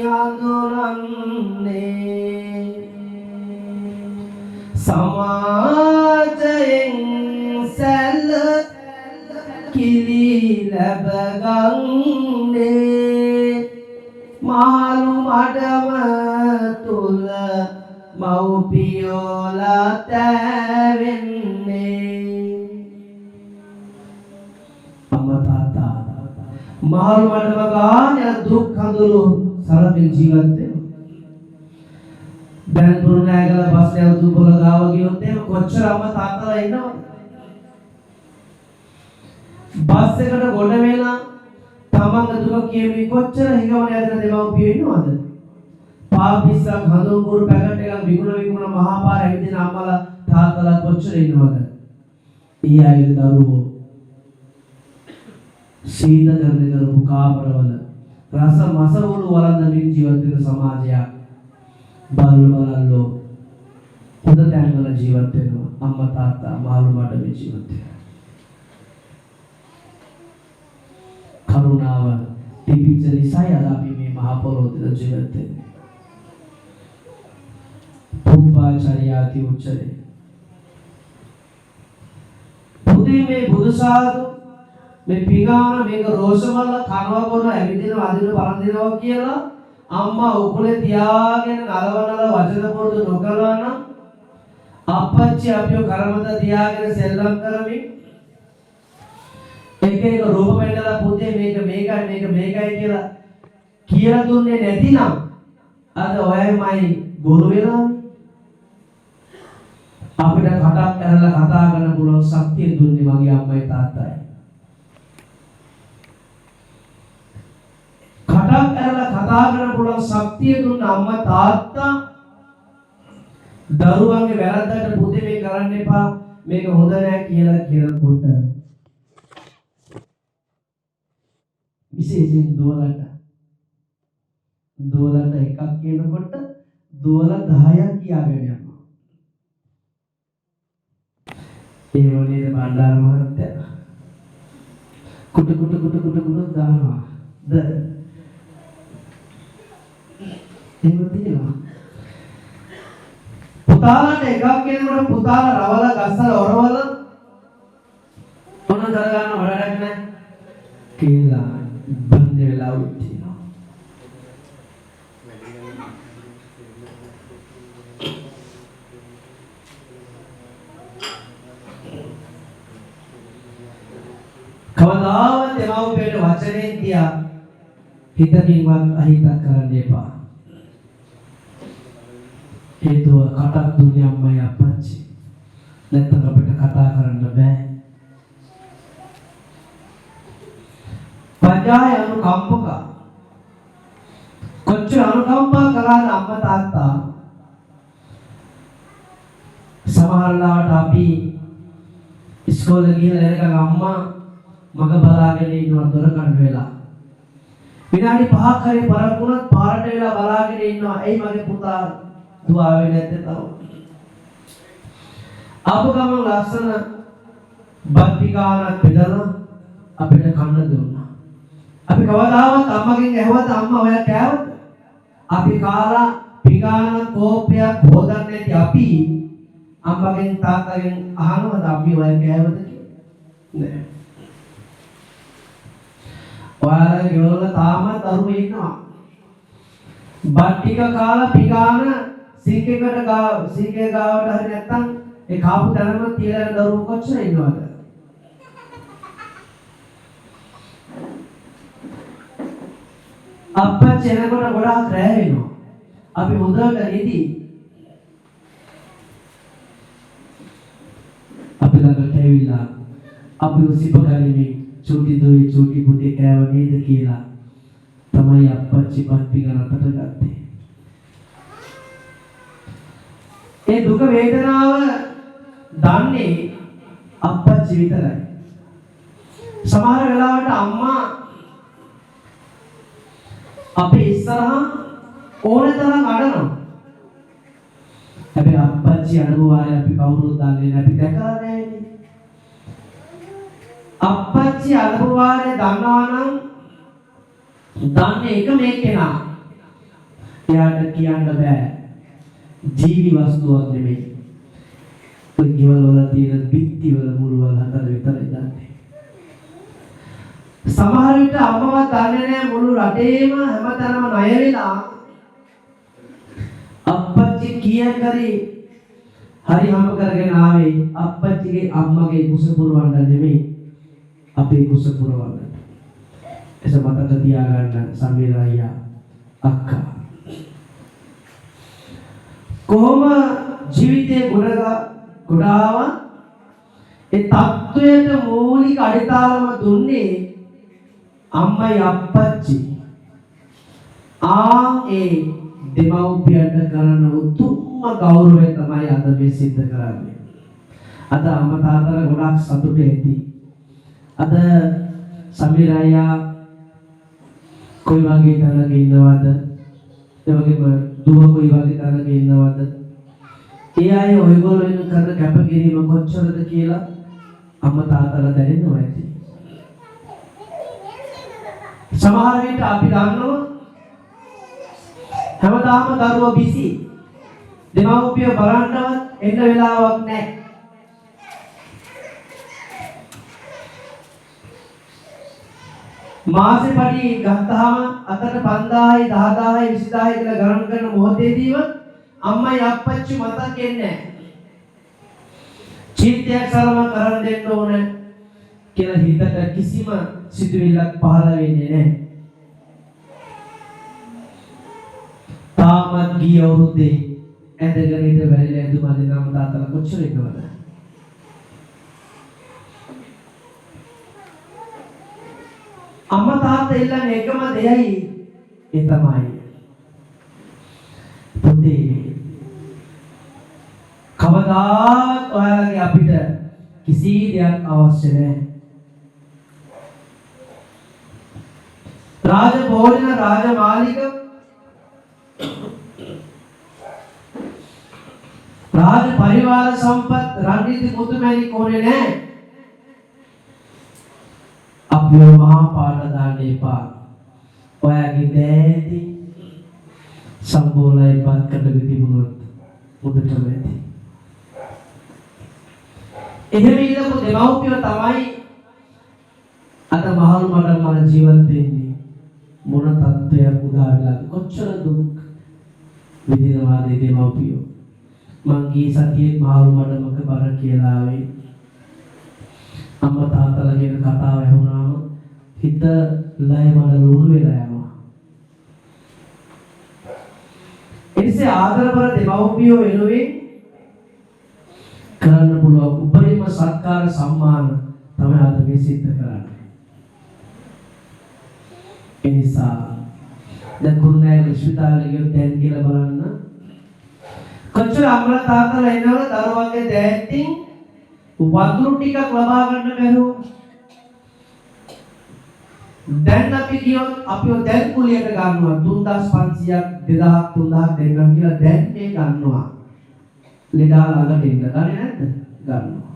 හඳුනන්නේ සමාජයෙන් සැල කිලි ලැබගන්නේ මහලු මඩම තුල මව්පියෝලා තැවෙන්නේ අම්මා තාත්තා මහලු මඩම ගානේ දුක් හඳුරු සරමින් ජීවත් වෙනවා දැන් පුරුණෑගල බස් නැවතු පොළ ගාව ගියොත් එහෙම කොච්චර අම්මා තාත්තලා ඉන්නවද බස් එකට ගොඩ වෙලා තමන්ගේ දුක කියමි කොච්චර හිඟවන ඇදලා දෙමව්පියෝ ඉන්නවද? පාපිස්සක් හඳුන් කුරු පැකට් එකක් විකුණ මහා පාර ඇවිදින අම්මලා තාත්තලා කොච්චර ඉන්නවද? ඊ අයගේ දරුවෝ සීන කරපු කාමරවල රස මසවුළු වළඳමින් ජීවත් වෙන සමාජයක් බලලෝ හොඳ තැන්වල ජීවත් වෙනවා අම්මා තාත්තා මාළු මඩේ ජීවත් වෙනවා කරුණාව තිබිච්ච නිසායි අද අපි මේ මහ පොළොවේ ජීවත් වෙන්නේ. පුම්පාචාරියාති උච්චරේ. බුදි මේ බුදුසාදු මේ පිගාන මේක රෝසවල කනවා බොන ඇවිදින වදින පරදිනවා කියලා අම්මා උකුලේ තියාගෙන නලවනල වචන පුරුදු නොකරනවා නම් අපච්චි අපිව කරමත තියාගෙන සෙල්ලම් කරමින් ඒ එක රූප වෙන්නලා පුතේ මේකයි කියලා දුන්නේ නැතිනම් අද ඔයමයි ගුරු වෙලා අපිට කටක් ඇරලා කතා කරන්න පුළුවන් ශක්තිය දුන්නේ මගේ අම්මයි තාත්තයි. කටක් ඇරලා කතා කරන්න පුළුවන් ශක්තිය දුන්න අම්මා තාත්තා දරුවන්ගේ වැරද්දට පුතේ මේ කරන්න එපා මේක හොඳ නෑ කියලා විශේෂයෙන් දුවලට එකක් කියනකොට දුවල 10ක් කියාගෙන යනවා. ඒ වගේ බණ්ඩාර මහත්තයා කුටු දානවා. එහෙම තියෙනවා. පුතාලට එකක් කියනකොට පුතාලා රවල ගස්සලා ඔරවල මොන කරගන්න වඩක් නැහැ කියලා බන්ද වෙලා උත්තිනවා. කවදාවත් දෙමව්පියන්ට වචනේ තියා හිතකින්වත් අහිතක් කරන්න එපා. හේතුව කටක් දුන්නේ අම්මයි අප්පච්චි. නැත්නම් අපිට කතා කරන්න බෑ. පජාය අනුකම්පක කොච්චර අනුකම්පා කළාද අම්මා තාත්තා සමහරවිට අපි ඉස්කෝලේ ගිහලා එනකන් අම්මා මග බලාගෙන ඉන්නවා දොර කඩ වෙලා විනාඩි 5ක් හරි පරක් වුණත් පාරට වෙලා බලාගෙන ඉන්නවා එයි මගේ පුතා දුආවේ නැත්තේ තව ආපු ගමන් ලස්සන බත්තිකාරක් බෙදලා අපිට කන්න දුන්නා. අපි කවදාවත් අම්මගෙන් ඇහුවද අම්මා ඔයා කෑවද? අපි කාලා පිගාන කෝපයක් හොදන්නේ නැති අපි අම්මගෙන් තාත්තගෙන් අහනවද අපි ඔයා කෑවද කියලා? නෑ. ඔයාලා ගෙවල තාමත් දරුවෝ ඉන්නවා. බත් ටික කාලා පිගාන සීකේකට සීකේ ගාවට හරි නැත්තම් ඒ කාපු තැනම තියලා යන දරුවෝ කොච්චර ඉන්නවද? අප්පච්චි එනකොට ගොඩාක් රැ වෙනවා. අපි හොඳට නිදි. අපි ළඟට ඇවිල්ලා අපි උසිප කරන්නේ චූටි දුවේ චූටි පුතේ කෑව නේද කියලා තමයි අප්පච්චි පත් පිගනකට ගත්තේ. ඒ දුක වේදනාව දන්නේ අප්පච්චි විතරයි. සමහර වෙලාවට අම්මා අපේ ඉස්සරහා ඕනේ තරම් අඬනවා. හැබැයි අප්පච්චි අඬුවාය අපි කවුරුත් දන්නේ නැති දැකලා නැහැ. අප්පච්චි අඬුවාය දන්නවා නම් දන්නේ එක මේ කෙනා. එයාට කියන්න බෑ. ජීවි වස්තුවක් නෙමෙයි. ඔය ගෙවල් වල තියෙන බිත්ති වල මුල් වල හතර විතරයි දන්නේ. සමහර විට අම්මවත් දන්නේ නැහැ මුළු රටේම හැමතැනම ණය වෙලා අප්පච්චි කීයකරි හරි හම්බ කරගෙන ආවේ අප්පච්චිගේ අම්මගේ කුස පුරවන්න නෙමෙයි අපේ කුස පුරවන්න. එස මතක තියාගන්න සමීර අයියා අක්කා. කොහොම ජීවිතේ ගොඩාව ඒ තත්වයට මූලික අඩිතාලම දුන්නේ අම්මයි අප්පච්චි. ඒ දෙමව්පියන්ට කරන උතුම්ම ගෞරවය තමයි අද මේ සිද්ධ කරන්නේ. අද අම්මා තාත්තලා ගොඩාක් සතුටු ඇති. අද සමීර අයියා කොයි වගේ තැනක ඉන්නවද? ඒ වගේම දුව කොයි වගේ තැනක ඉන්නවද? ඒ අය ඔයගොල්ලෝ කරන කැපකිරීම කොච්චරද කියලා අම්මා තාත්තලා දැනෙනවා ඇති. සමහර විට අපි දන්නවා හැමදාම දරුවෝ බිසි. දෙමව්පියෝ බලන්නවත් එන්න වෙලාවක් නැහැ. මාසේ පඩි ගත්තාම අතට 5000යි 10000යි 20000යි කියලා ගණන් කරන මොහොතේදීම අම්මයි අප්පච්චි මතක් එන්නේ නැහැ. චීත්තයක් සරම කරන් දෙන්න ඕන කියලා හිතට කිසිම සිතුවිල්ලක් පහළ වෙන්නේ නැහැ. තාමත් ගිය අවුරුද්දේ ඇඳගෙන ඉඳ වැලිලා ඇඳුම අඳිනම තාත්තලා කොච්චර ඉන්නවද? අම්මා තාත්තා ඉල්ලන්නේ එකම දෙයයි ඒ තමයි පුතේ කවදාත් ඔයාලගේ අපිට කිසි දෙයක් අවශ්‍ය නැහැ. රාජ භෝජන රාජ මාලික රාජ පරිවාර සම්පත් රණ්ඩිත මුතුමැණික් ඕනේ නැහැ. අපිව මහා පාට දාන්න එපා. ඔයාගේ දෑති සම්බෝලයි පත් කරගෙන තිබුණොත් මුදටම ඇති. එහෙම ඉඳපු දෙමව්පියෝ තමයි අද මහල් මඩල් මල ජීවත් වෙන්නේ. මොන තත්ත්වයක් උදා වෙලාද කොච්චර දුක් විඳිනවාද දෙමව්පියෝ. මං ගිය සතියේ මහල් මඩමක බර කියලා ආවේ. අම්මා තාත්තලා කියන කතාව ඇහුණාම හිත ලය මඩ ලුණු වෙලා යනවා. එනිසා ආදරපර දෙමව්පියෝ වෙනුවෙන් කරන්න පුළුවන් උපරිම සත්කාර සම්මාන තමයි අද මේ සිද්ධ කරන්නේ. එනිසා දැන් කුරුණෑගල විශ්වවිද්‍යාලයේ ගියොත් දැන් කියලා බලන්න කොච්චර අම්මලා තාත්තලා එනවද දරුවන්ගේ දෑතින් වතුරු ටිකක් ලබා ගන්න බැරුව. දැන් අපි කියොත් අපිව දැන් කුලියට ගන්නවා 3500ක් 2000ක් 3000ක් දෙන්නම් කියලා දැන් මේ ගන්නවා. ලෙඩා ළඟට ඉන්න ගන්නේ නැද්ද? ගන්නවා.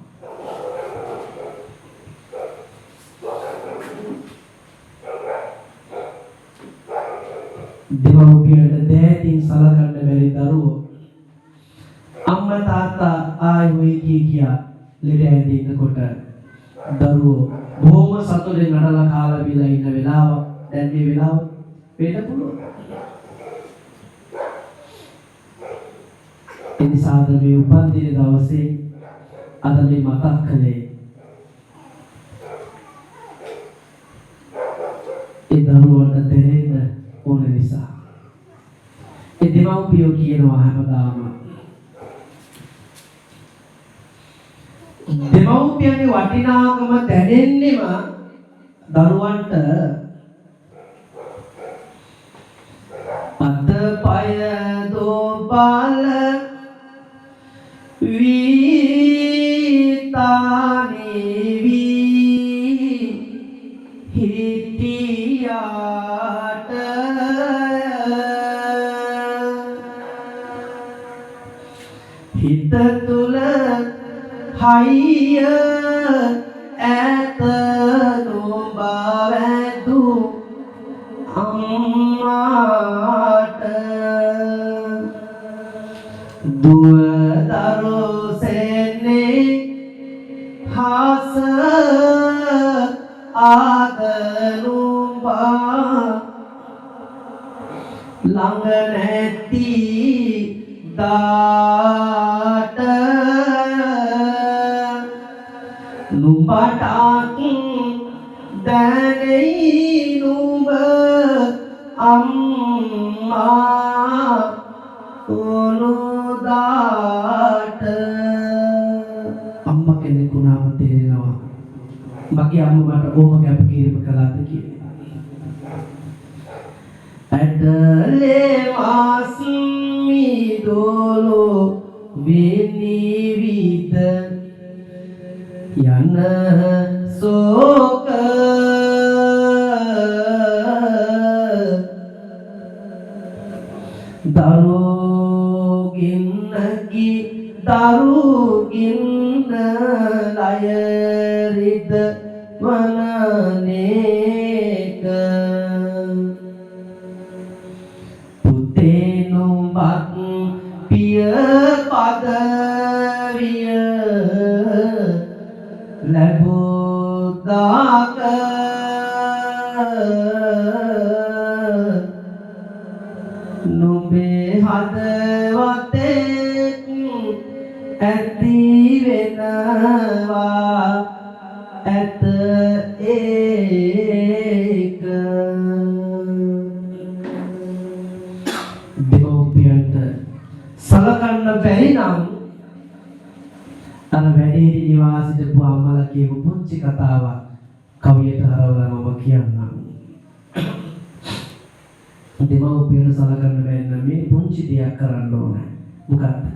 දෙමව්පියන්ට දෑතින් සලකන්න බැරි දරුවෝ අම්මා තාත්තා ආයි හොයි කියා ලෙඩ ඇඳි ඉන්නකොට දරුවෝ බොහොම සතුටින් නඩලා කාලා බීලා ඉන්න වෙලාව දැන් මේ වෙලාව වෙන්න පුළුවන්. එනිසා මේ උපන්දින දවසේ අද මේ මතක් කළේ ඒ දරුවන්ට දෙන්න ඕන නිසා. ඒ දෙමව්පියෝ කියනවා හැමදාම දෙමව්පියන්ගේ වටිනාකම දැනෙන්නේම දරුවන්ට අතපය දෝබල වීතානි වී හිටියාට හිත තුල හයිය ඇත නොබවැදු අම්මාට දුව දරුසෙන්නේ හස ආදනුඹා ළඟ නැති දාට නුඹට දැනෙයි නුඹ අම්මා උනුදාට අම්මා කෙනෙක් වුණාම තේරෙනවා මගේ අම්මා මට කොහොම කැපකිරීම කළාද කියලා. ඇදලේ මාස්මි දෝලෝ විනිවිද යන සෝක දරුගින්නකි දරුගින්න ලයරිද වනනේක පුතේ නුඹත් පිය පදවිය ලැබුදාක නුඹේ හදවතේ ඇති වෙනවා ඇත ඒක දෙමව්පියන්ට සලකන්න බැරි නම් අර වැඩිහිටි නිවාසෙට පුම්මලා කියපු පුංචි කතාවක් කවියට හරවලා මම කියන්නම්. දෙමව්පියන් සලකන්න බැරි නම් මේ පුංචි දෙයක් කරන්න ඕනේ. මොකක්ද?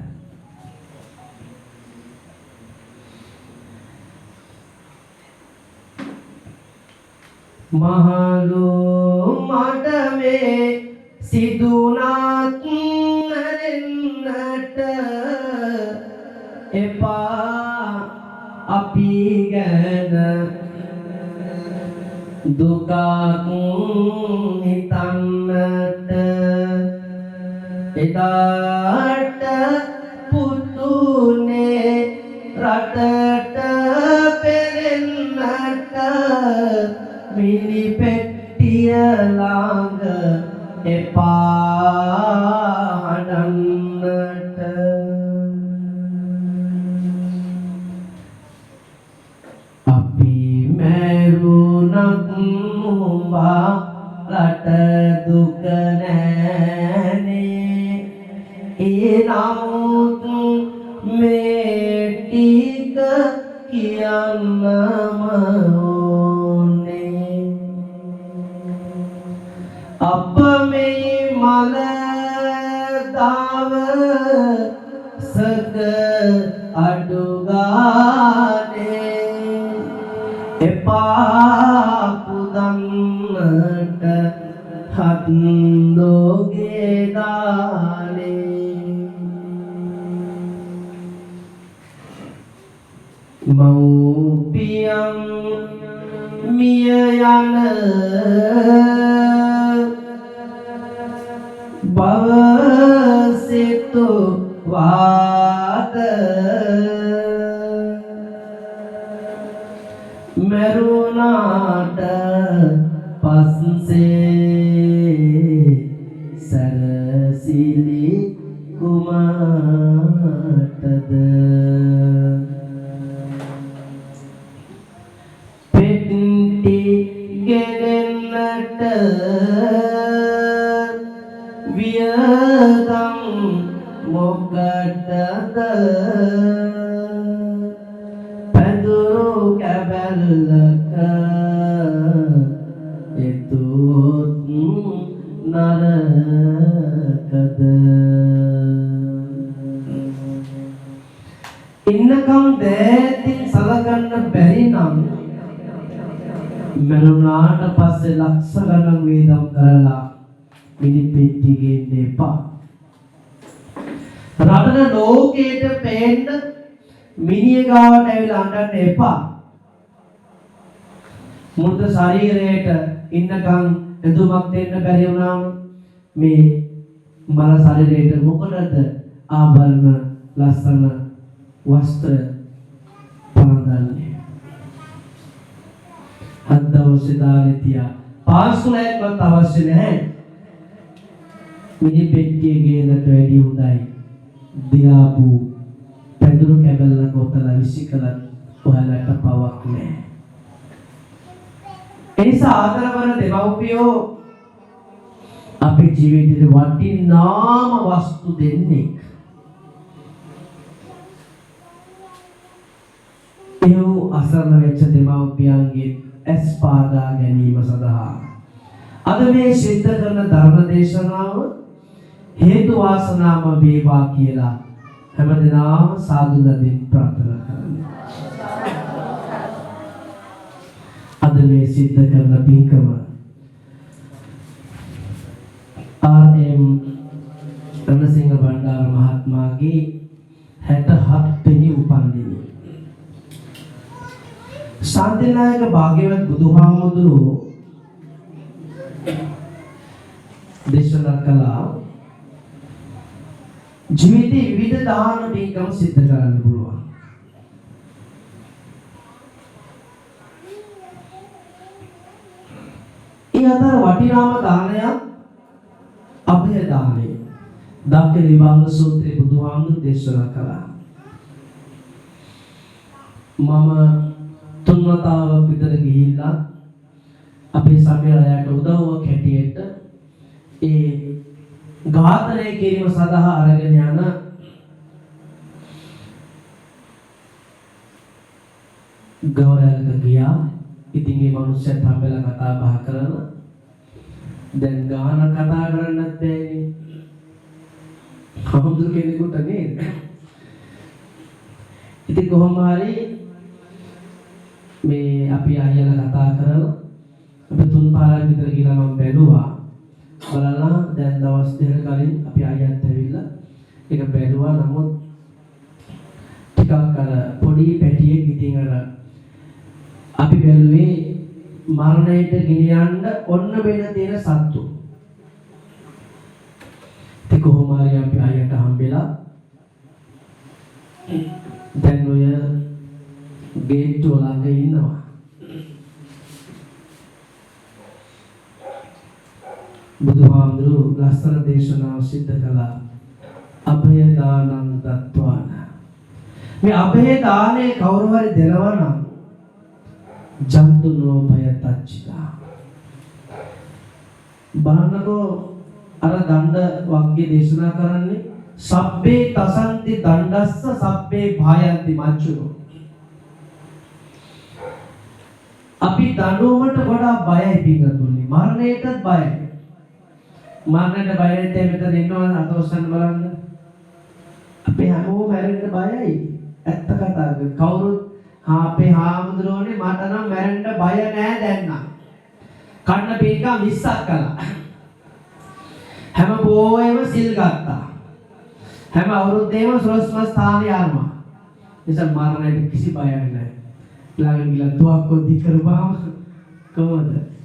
මහලු මඩ මේ සිදුනත් නැරෙන්නට එපා අපි ගැන දුකක් හිතන්නට එදාට පුතුනේ රටට පෙරෙන්නට මිනි පෙට්ටිය ළඟ එපා හඬන්නට අපි මැරුණත් උඹා රට දුක නෑනේ ඒ නමුත් මේ ටික කියන්නම ඕනේ අප මේ මල දාව සක අඩු ගානේ එපා පුදන්නට හත්දෝගේ දානේ මව්පියන් මිය යන බව සිතු වාද මරුණාට පස්සේ සරසිලි කුමාටද පෙට්ටි ගෙනෙන්නට වියදම් මොකටද පැදුරු කැබැල්ලක එතුත් නරකද ඉන්නකම් දෑතින් සලකන්න බැරි නම් මරුණාට පස්සේ ලක්ෂ ගණන් වේදම් කරලා මිනි පෙට්ටි ගේන්න එපා. රටන ලෝකයට පේන්න මිනිහ ගාවට ඇවිල්ලා අඬන්න එපා. මුර්ධ ශරීරයට ඉන්නකම් එදුමක් දෙන්න බැරි වුණාම මේ මල ශරීරයට මොකටද ආභරණ ලස්සන වස්ත්‍ර පනදන්නේ? හත් දවසේ දාලා තියා පාස්කුලයක්වත් අවශ්‍ය නැහැ. මිනි පෙට්ටිය ගේනට වැඩි හොඳයි දියාපු පැදුරු කැබල්ල ගොතලා විසිකලත් ඔයාලට පවක් නැහැ. ඒ නිසා ආදරවන දෙමව්පියෝ අපේ ජීවිතේ වටිනාම වස්තු දෙන්නේ. ඒ අසරණ වෙච්ච දෙමව්පියන්ගේ ඇස් පාදා ගැනීම සඳහා අද මේ සිද්ධ කරන ධර්ම දේශනාව හේතු වාසනාම වේවා කියලා හැමදෙනාම සාදු නදින් ප්‍රාර්ථනා කරනවා. අද මේ සිද්ධ කරන පින්කම ආර්.එම්. රණසිංහ බණ්ඩාර මහත්මයාගේ 67 වෙනි උපන්දිනය. ශාන්තිනායක භාග්‍යවත් බුදුහාමුදුරුවෝ දේශනා කළා ජීවිතේ විවිධ දාන පින්කම් සිද්ධ කරන්න පුළුවන්. ඒ අතර වටිනාම දානයක් අභය දානය. ධම්ම නිවාංග සූත්‍රයේ බුදුහාමුදුරුවෝ දේශනා කළා. මම තුන්වන වතාවක් විතර ගිහිල්ලා අපේ සමයලයට උදව්වක් හැටියට ඒ ඝාතනය කිරීම සඳහා අරගෙන යන ගෞරවයක ගියා. ඉතින් මේ මිනිස්සුත් හම්බෙලා කතා බහ කරලා දැන් ගාන කතා කරන්නත් බෑනේ. හමුදුර කෙනෙකුට නේද? ඉතින් කොහොම හරි මේ අපි අයියලා කතා කරලා අපි 3 පාරක් විතර ගිහලා මම බැලුවා. බලලා දැන් දවස් දෙකක කලින් අපි අයියත් ඇවිල්ලා ඒක බැලුවා. නමුත් ටිකක් අර පොඩි පැටියෙක් ඉතින් අර අපි බැලුවේ මරණයට ගෙනියන්න ඔන්න වෙන තියෙන සත්තු. ඉතින් කොහොම හරි අපි අයියට හම්බෙලා දැන් ඔය ගේට්ටුව ළඟ ඉන්නවා. බුදුහාමුදුරු ලස්සන දේශනාව සිද්ධ කළා. අභය දානං දත්වාන. මේ අභය දානේ කවුරු හරි දෙනවා නම් ජන්තුනෝ භය තච්චිතා. බලන්නකෝ අර දණ්ඩ වග්ගේ දේශනා කරන්නේ සබ්බේ තසන්ති දණ්ඩස්ස සබ්බේ භායන්ති මච්චුනෝ. අපි දඬුවමට වඩා බයයි පිටුතුනි. මරණයටත් බයයි. මරණයට බය නැත්නම් මෙතන ඉන්නවද අතොස්සන්න බලන්න. අපි හැමෝම මැරෙන්න බයයි. ඇත්ත කතා කරන්නේ. කවුරුත් අපේ හාමුදුරුවනේ මට නම් මැරෙන්න බය නෑ දැන් නම්. කන්න පීකා 20ක් කළා. හැම පොයෙම සිල් ගත්තා. හැම අවුරුද්දේම සුරස්ම ස්ථානේ ආවා. නිසා මරණයට කිසි බයක් නැහැ. ළඟ ගිහලා තුවක්කො දි කරපුවාම කොහොමද?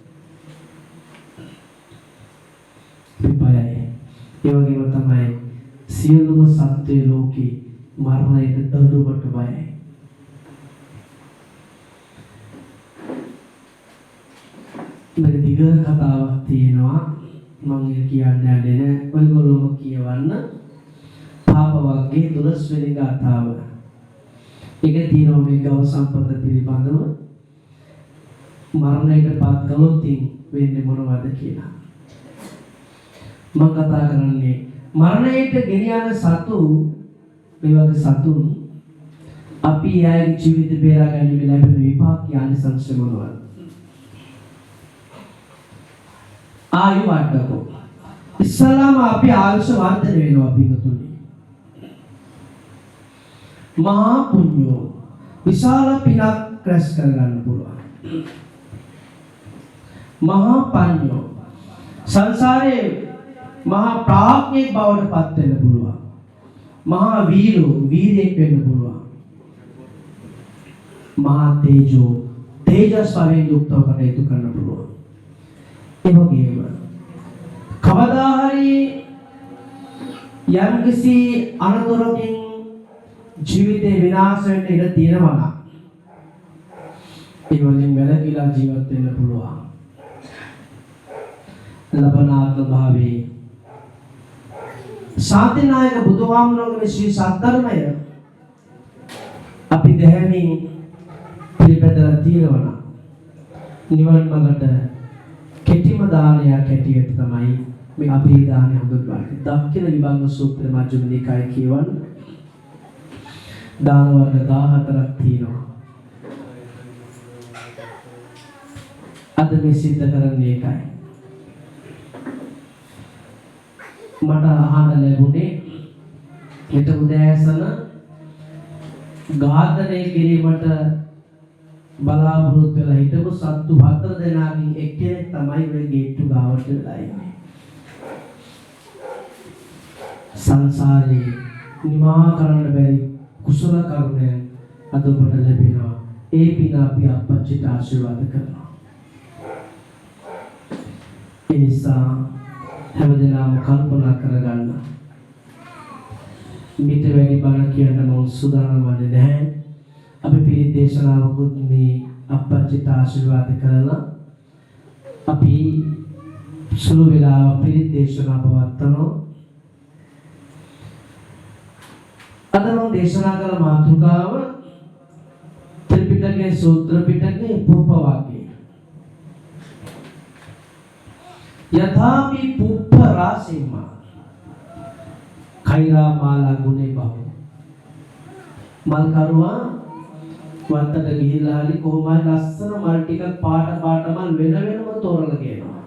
බයයි. ඒ වගේම තමයි සියලුම සත්ත්ව ලෝකේ මරණයට දරුවට බයයි. මේක දිග කතාවක් තියෙනවා. මම කියන්නේ නැහැ. ඔයගොල්ලෝම කියවන්න. පාප වර්ගයේ 12 වෙනි ගාථාව. ඒක තියෙනවා මේ ගව සම්පත පිළිබඳව. මරණයට පත් කළොත් වෙන්නේ මොනවද කියලා. මම කතා කරන්නේ මරණයට ගෙනියන සතු මේ වගේ සතුන් අපි යාගේ ජීවිත බේරා ගැනීම ලැබෙන විපාක ආනිසංස මොනවද? ආයු වඩකෝ. ඉස්සලාම අපි ආයුෂ වර්ධනය වෙනවා පිටුතුනි. මහා පුණ්‍යෝ විශාල පිනක් රැස් කරගන්න පුළුවන්. මහා පඤ්ඤෝ සංසාරේ මහා ප්‍රඥෙක් බවට පත් වෙන්න පුළුවන්. මහා වීරෝ වීරයෙක් වෙන්න පුළුවන්. මහා තේජෝ තේජස් වලින් යුක්තව කටයුතු කරන්න පුළුවන්. ඒ වගේම කවදා හරි යම්කිසි අනතුරකින් ජීවිතේ විනාශ වෙන්න ඉඩ තියෙනවා නම් ඒ වලින් වැළකීලා ජීවත් වෙන්න පුළුවන්. ලබනාත්ම භාවයේ ශාන්තිනායක බුදුහාමුදුරුවෝගේ ශ්‍රී සද්ධර්මය අපි දැහැමින් පිළිපැදලා තියෙනවා. නිවන් මාර්ගට කෙටිම දානයක් ඇටියට තමයි මේ අභි දානය හඳුන්වන්නේ. දක්ඛින විභංග සූත්‍ර මජ්ක්‍ධිම නිකායේ කියවන දාන වර්ග 14ක් තියෙනවා. අද මේ සිද්ධ කරන්නේ ඒකයි. මට අහන්න ලැබුණේ හෙට උදෑසන ඝාතනය කිරීමට බලාපොරොත්තු වෙලා හිටපු සත්තු 4 දෙනාකින් එක්කෙනෙක් තමයි ඔය ගේට්ටු ගාවට වෙලා ඉන්නේ. සංසාරේ නිමා කරන්න බැරි කුසල කර්මයන් අද ඔබට ලැබෙනවා. ඒ පින අපි අපච්චිට ආශිර්වාද කරනවා. ඒ නිසා හැමදෙනාම කල්පනා කරගන්න. මිට වැඩි බණ කියන්න මම සූදානම් වන්නේ නැහැ. අපි පිළිත් දේශනාවකුත් මේ අපච්චිට ආශිර්වාද කරලා අපි සුළු වෙලාවක් පිළිත් දේශනා පවත්වනවා. අද මම දේශනා කළ මාතෘකාව ත්‍රිපිටකය පිටකේ සූත්‍ර පිටකේ පුප්ප වාක්‍යය. යථාපි පුප්ප රාසීම කෛරා මාලා ගුණේ බහු. මල් කරුවා වත්තට ගිහිල්ලා හරි කොහොමද ලස්සන මල් ටිකක් පාට මල් වෙනම තෝරලා ගේනවා.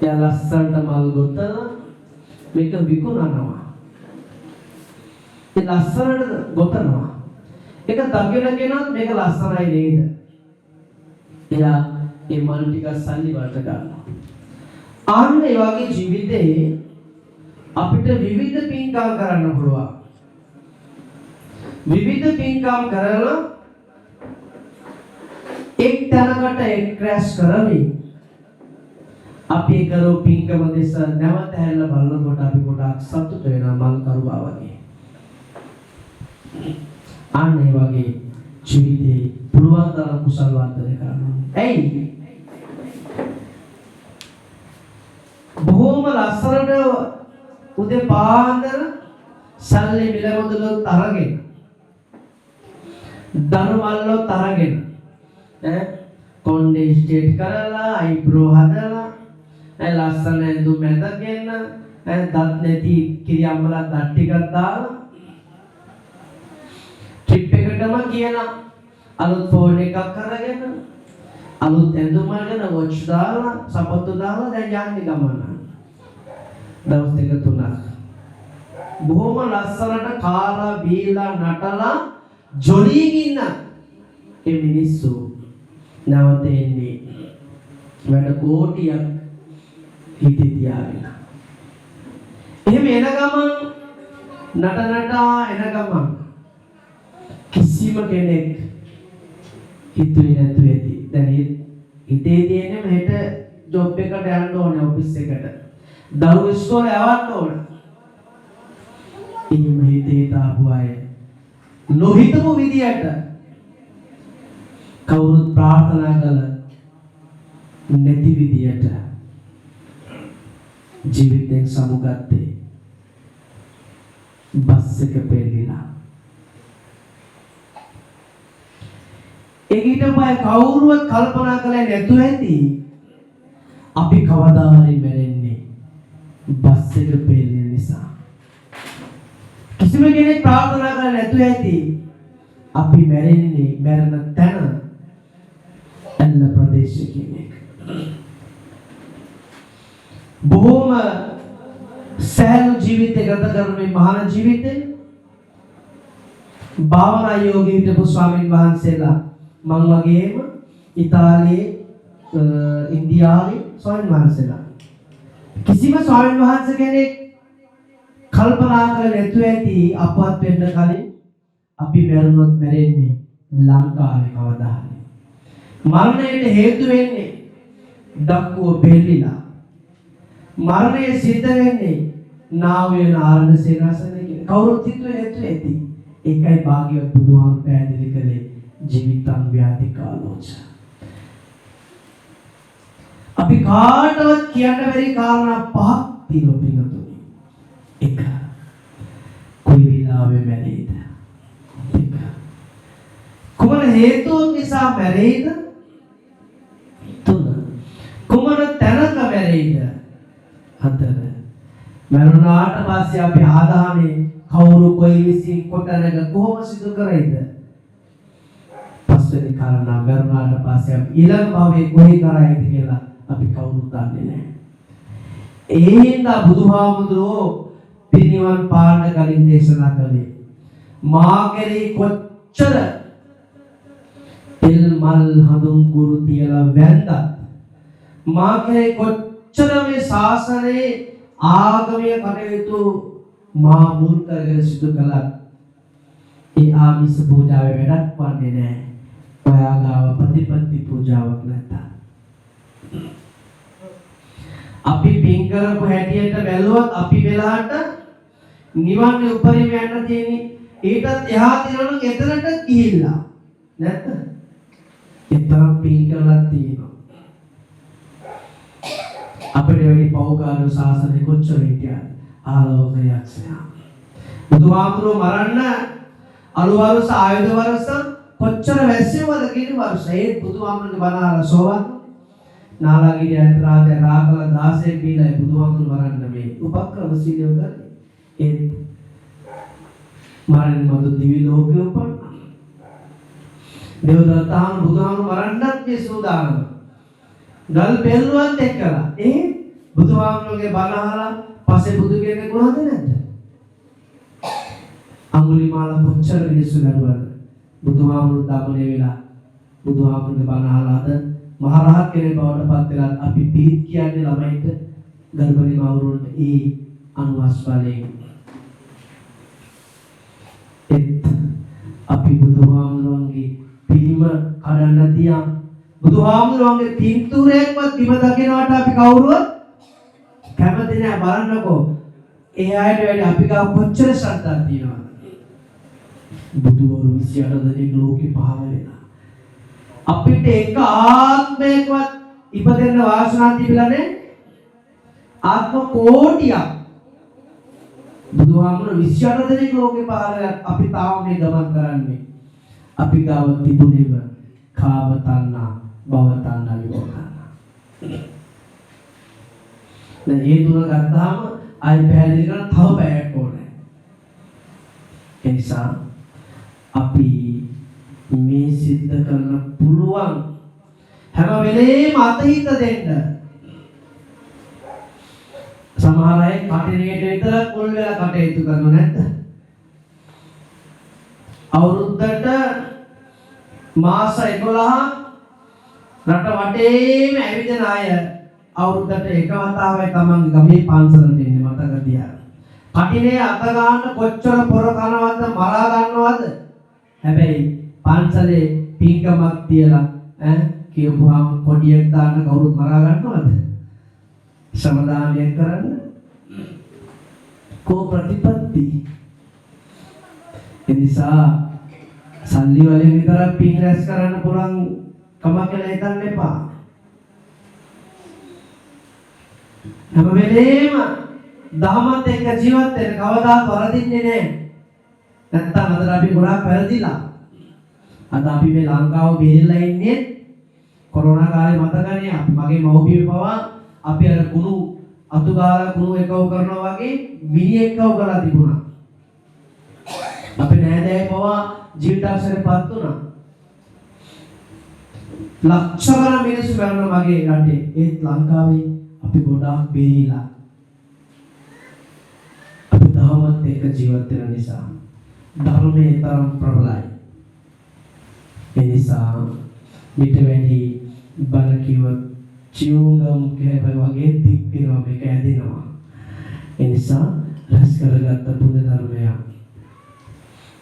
එයා ලස්සනට මල් ගොතලා මේක විකුණනවා. ඒ ලස්සනට ගොතනවා. ඒක දකින කෙනාත් මේක ලස්සනයි නේද? එයා මේ මල් ටික සල්ලි වලට ගන්නවා. ආන්න ඒ වගේ ජීවිතේ අපිට විවිධ පින්කම් කරන්න පුළුවන්. විවිධ පින්කම් කරලා එක් තැනකට එක්රැස් කරමින් අපි කරෝ පින්කම දෙස නැවත හැරලා බලනකොට අපි ගොඩාක් සතුට වෙනවා මල් කරුවා වගේ. අන්න ඒ වගේ ජීවිතේ පුළුවන් තරම් කුසල වර්ධනය කරනවා. ඇයි? බොහොම ලස්සනට උදේ පාන්දර සල්ලි මිල මුදලත් අරගෙන දරුවල්ලොත් අරගෙන කොණ්ඩේ ස්ටේට් කරලා අයිබ්‍රෝ හදලා ලස්සන ඇඳුම් ඇඳගෙන දත් නැති කිරියම්මලා දත් ටිකක් දාලා ට්‍රිප් එකටම කියලා අලුත් ෆෝන් එකක් අරගෙන අලුත් ඇඳුම් අරගෙන වොච් දාලා සපත්තු දාලා දැන් යන්නේ ගමන. දවස් දෙක තුනක් බොහොම ලස්සනට කාලා බීලා නටලා ජොලියෙන් ඉන්න ඒ මිනිස්සු නැවත එන්නේ වැඩ කෝටියක් හිතේ තියාගෙන. එහෙම එන ගමන් නටනටා එන ගමන් කිසිම කෙනෙක් හිතුවේ නැතු ඇති. දැන් හිතේ තියෙන්නේ මෙහෙට ජොබ් එකට යන්න ඕනේ ඔෆිස් එකට. දරුවෝ ඉස්කෝලේ යවන්න ඕනේ. එහෙම හිතේ තාපු අය නොහිතපු විදියට කවුරුත් ප්‍රාර්ථනා කළ නැති විදියට ජීවිතයෙන් සමුගත්තේ බස් එක පෙරලිලා. ඒකට මම කවුරුවත් කල්පනා කළේ නැතුව ඇති අපි කවදා හරි මැරෙන්නේ බස් එක පෙරලෙන නිසා. කිසිම කෙනෙක් ප්‍රාර්ථනා කරන්නේ නැතුව ඇති අපි මැරෙන්නේ මැරෙන තැන එන්න ප්‍රදේශයකින්. බොහොම සෑහළු ජීවිතය ගත කරන මේ මහාන ජීවිතේ භාවනා යෝගී හිටපු ස්වාමීන් වහන්සේලා මම වගේම ඉතාලියේ ඉන්දියාවේ ස්වාමීන් වහන්සේලා කිසිම ස්වාමීන් වහන්සේ කෙනෙක් කල්පනා කරලා නැතුව ඇති අපවත් වෙන්න කලින් අපි මැරුණොත් මැරෙන්නේ ලංකාවේ කවදා හරි. මරණයට හේතු වෙන්නේ දක්කුව පෙරලිලා. මරණය සිද්ධ වෙන්නේ නාවය නාරණ සේනාසනයේ කවුරුත් හිතුවේ නැතුව ඇති. ඒකයි භාග්‍යවත් බුදුහාමුදුරුවෝ පැහැදිලි කළේ ජීවිතං ව්‍යාධි කාලෝච. අපි කාටවත් කියන්න බැරි කාරණා පහක් තියෙනවා පිටුතුනි. එක කොයි විලාවේ මැරෙයිද? දෙක කුමන හේතුන් නිසා මැරෙයිද? තුන කුමන තැනක මැරෙයිද? හතර මරුණාට පස්සේ අපි ආදානේ කවුරු කොයි විසින් කොතැනක කොහොම සිදු කරයිද? පස්වෙනි කාරණා මරුණාට පස්සේ අපි ඊළඟ භවයේ කොහේ කරයිද කියලා අපි කවුරුත් දන්නේ නැහැ. ඒ හින්දා බුදුහාමුදුරුවෝ පිරිනිවන් පාන්න කලින් දේශනා කළේ මා කෙරෙහි කොච්චර තෙල් මල් හඳුන් කුරු තියලා වැන්දත් මා කෙරෙහි කොච්චර මේ ශාසනයේ ආගමීය කටයුතු මා මුල් කරගෙන සිදු කළත් ඒ ආමිස පූජාවේ වැඩක් වන්නේ නැහැ. ඔයා ගාව ප්‍රතිපත්ති පූජාවක් නැත්නම් අපි පින් කරපු හැටියට බැලුවොත් අපි වෙලාට නිවන් උපරිම යන්න තියෙන්නේ. ඊටත් එහා තිරණු එතරට ගිහිල්ලා නැත්නම් එතරම් පින් කරලා තියෙනවා. අපේ වැඩි පෞකාර ශාසනය කොච්චර හිටියද? ආලෝකයක්ෂයා. බුදුහාමුදුරුවෝ මරන්න අලුවරුස ආයුධ වරස කොච්චර වැස්සෙවද කියන වර්ෂයේ බුදුහාමුදුරගේ බණ අහලා සෝවන් නාලාගිරිය අන්තරාජය රාගල 16 බීලයි බුදුහාමුදුර වරන්න මේ උපක්‍රමශීලීව කරන්නේ. ඒ මාරණ මතු දිවි ලෝකෙ උපන් දේවදත්තාම බුදුහාමුදුර වරන්නත් මේ සූදානම. ගල් පෙරළුවත් එක්කලා බුදුහාමුදුරගේ බණ අහලා පස්සේ බුදු කෙනෙක් වුණාද නැද්ද? අඟුලිමාල කොච්චර මිනිස්සු නරුවද? බුදුහාමුදුරු දමනේ වෙලා බුදුහාමුදුරගේ බණ අහලාද මහරහත් කෙනෙක් බවට පත් වෙලා අපි පිළිත් කියන්නේ ළමයිට ගර්භණී මවුරුන්ට ඒ අනුවස් බලයෙන් අපි බුදුහාමුදුරන්ගේ පිළිම කඩන්න තියා බුදුහාමුදුරන්ගේ පින්තූරයක්වත් බිම දකිනවට අපි කවුරුවත් කැමති නෑ. බලන්නකෝ ඒ අයට වැඩි අපි ගාව කොච්චර ශ්‍රද්ධාවක් තියෙනවද? බුදුවරු 28 දෙනෙක් ලෝකෙ පහළ වෙලා අපිට එක ආත්මයකවත් ඉපදෙන්න වාසනාවක් තිබිලා නැහැ. ආත්ම කෝටියක් බුදුහාමුදුරුවෝ 28 දෙනෙක් ලෝකෙ පහළ වෙලා අපි තාම මේ ගමන් කරන්නේ. අපි ගාව තිබුණේම කාම තණ්හා, භව තණ්හා, විභව තණ්හා. දැන් මේ තුන ගත්තාම ආයි පැහැදිලි කරන තව පැයක් ඕනේ. ඒ නිසා අපි මේ සිද්ධ කරන්න පුළුවන් හැම වෙලේම අතහිත දෙන්න. සමහර අය කටිනේට විතර මුල් වෙලා කටයුතු කරනව නැද්ද? අවුරුද්දට මාස 11 රට වටේම ඇවිදින අය අවුරුද්දට එක වතාවයි තමන් ගමේ පන්සලට එන්නේ. මතක තියාගන්න. කටිනේ අත ගන්න කොච්චර පොර කනවද මරා ගන්නවද? හැබැයි පන්සලේ පින්කමක් තියලා කියපුවාම කොඩියක් දාන්න කවුරුත් මරා ගන්නවද? සමාදානය කරන්න කෝ ප්‍රතිපත්ති. එනිසා සල්ලි වලින් විතරක් පින් රැස් කරන්න පුළුවන් කමක් කියලා හිතන්න එපා. හැම වෙලේම දහමත් එක්ක ජීවත් වෙන්න කවදාත් වරදින්නේ නැහැ. නැත්තම් අද අපි ගොඩාක් වැරදිලා. අද අපි මේ ලංකාව බේරිලා ඉන්නේ කොරෝනා කාලේ මතකනේ මගේ මව්පිය පවා අපි අර කුණු අතු ගාලා කුණු එකව කරනවා වගේ මිනි එකව කරලා තිබුණා. අපේ නෑදෑය පවා ජීවිතාවසරේපත් වුණා. ලක්ෂ ගණන් මිනිස්සු මැරුණා මගේ රටේ. ඒත් ලංකාවේ අපි ගොඩාක් බේරිලා. අපි දහමත් එක්ක ජීවත් වෙන නිසා ධර්මයේ තරම් ප්‍රබලයි. ඒ නිසා මිට වැඩි බල කිව්වත් චියුංගම් කෑම වගේ දික් වෙනවා මේක ඇදෙනවා. ඒ නිසා රැස් කරගත්ත පුණ්‍ය ධර්මය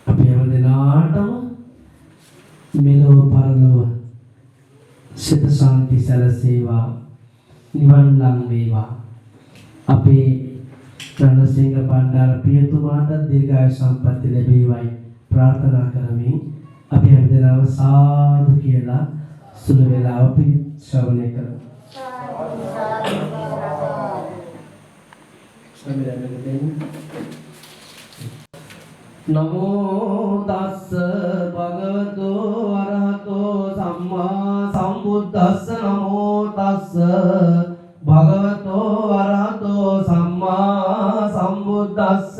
අපි හැමදෙනාටම මෙලොව පරලොව සිත සාන්ති සැලසේවා, නිවන් ලං වේවා. අපේ රණසිංහ බණ්ඩාර පියතුමාට දීර්ඝායු සම්පන්නිය ලැබේවායි ප්‍රාර්ථනා කරමින් අපි හැමදෙනාම සාදු කියලා සුළු වේලාව ශ්‍රවණය කරමු. නමෝ තස්ස භගවතු අරහතෝ සම්මා සම්බුද්දස්ස. නමෝ තස්ස භගවතෝ අරහතෝ සම්මා සම්බුද්දස්ස.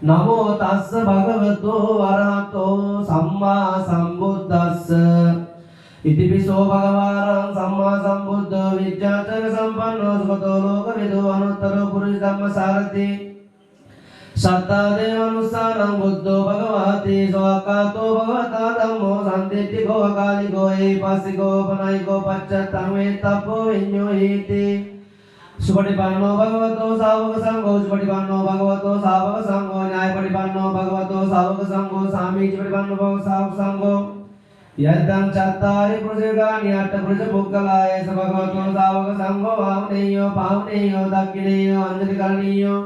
නමෝ තස්ස භගවතෝ අරහතෝ සම්මා සම්බුද්දස්ස. ඉතිපිසෝ භගවාරං සම්මා සම්බුද්ධෝ විජ්ජාචර සම්පන්නෝ සුගතෝ ලෝකවිදෝ අනුත්තරෝ පුරිස ධම්මසාරති. සත්තා දේවනුස්සාරං බුද්ධෝ භගවති සෝකාතෝ භගවතා ධම්මෝ සම්දිට්ඨිකෝ අකාලිකෝ ඒපස්සිකෝ පනයිකෝ පච්චත්තං වේතප්පෝ විඤ්ඤෝ හේති. සුපටිපන්නෝ භගවතෝ ශාවක සංඝෝ සුපටිපන්නෝ භගවතෝ ශාවක සංඝෝ ඥායපටිපන්නෝ භගවතෝ ශාවක සංඝෝ සාමීචපටිපන්නෝ භගවතෝ ශාවක සංඝෝ යද්දං චත්තාරි පුරුෂගානි අට පුරුෂ පුද්ගලාය සභගවතෝ ශාවක සංඝෝ වාමනේයෝ පාවනේයෝ දක්ඛිනේයෝ අංජලි කරණීයෝ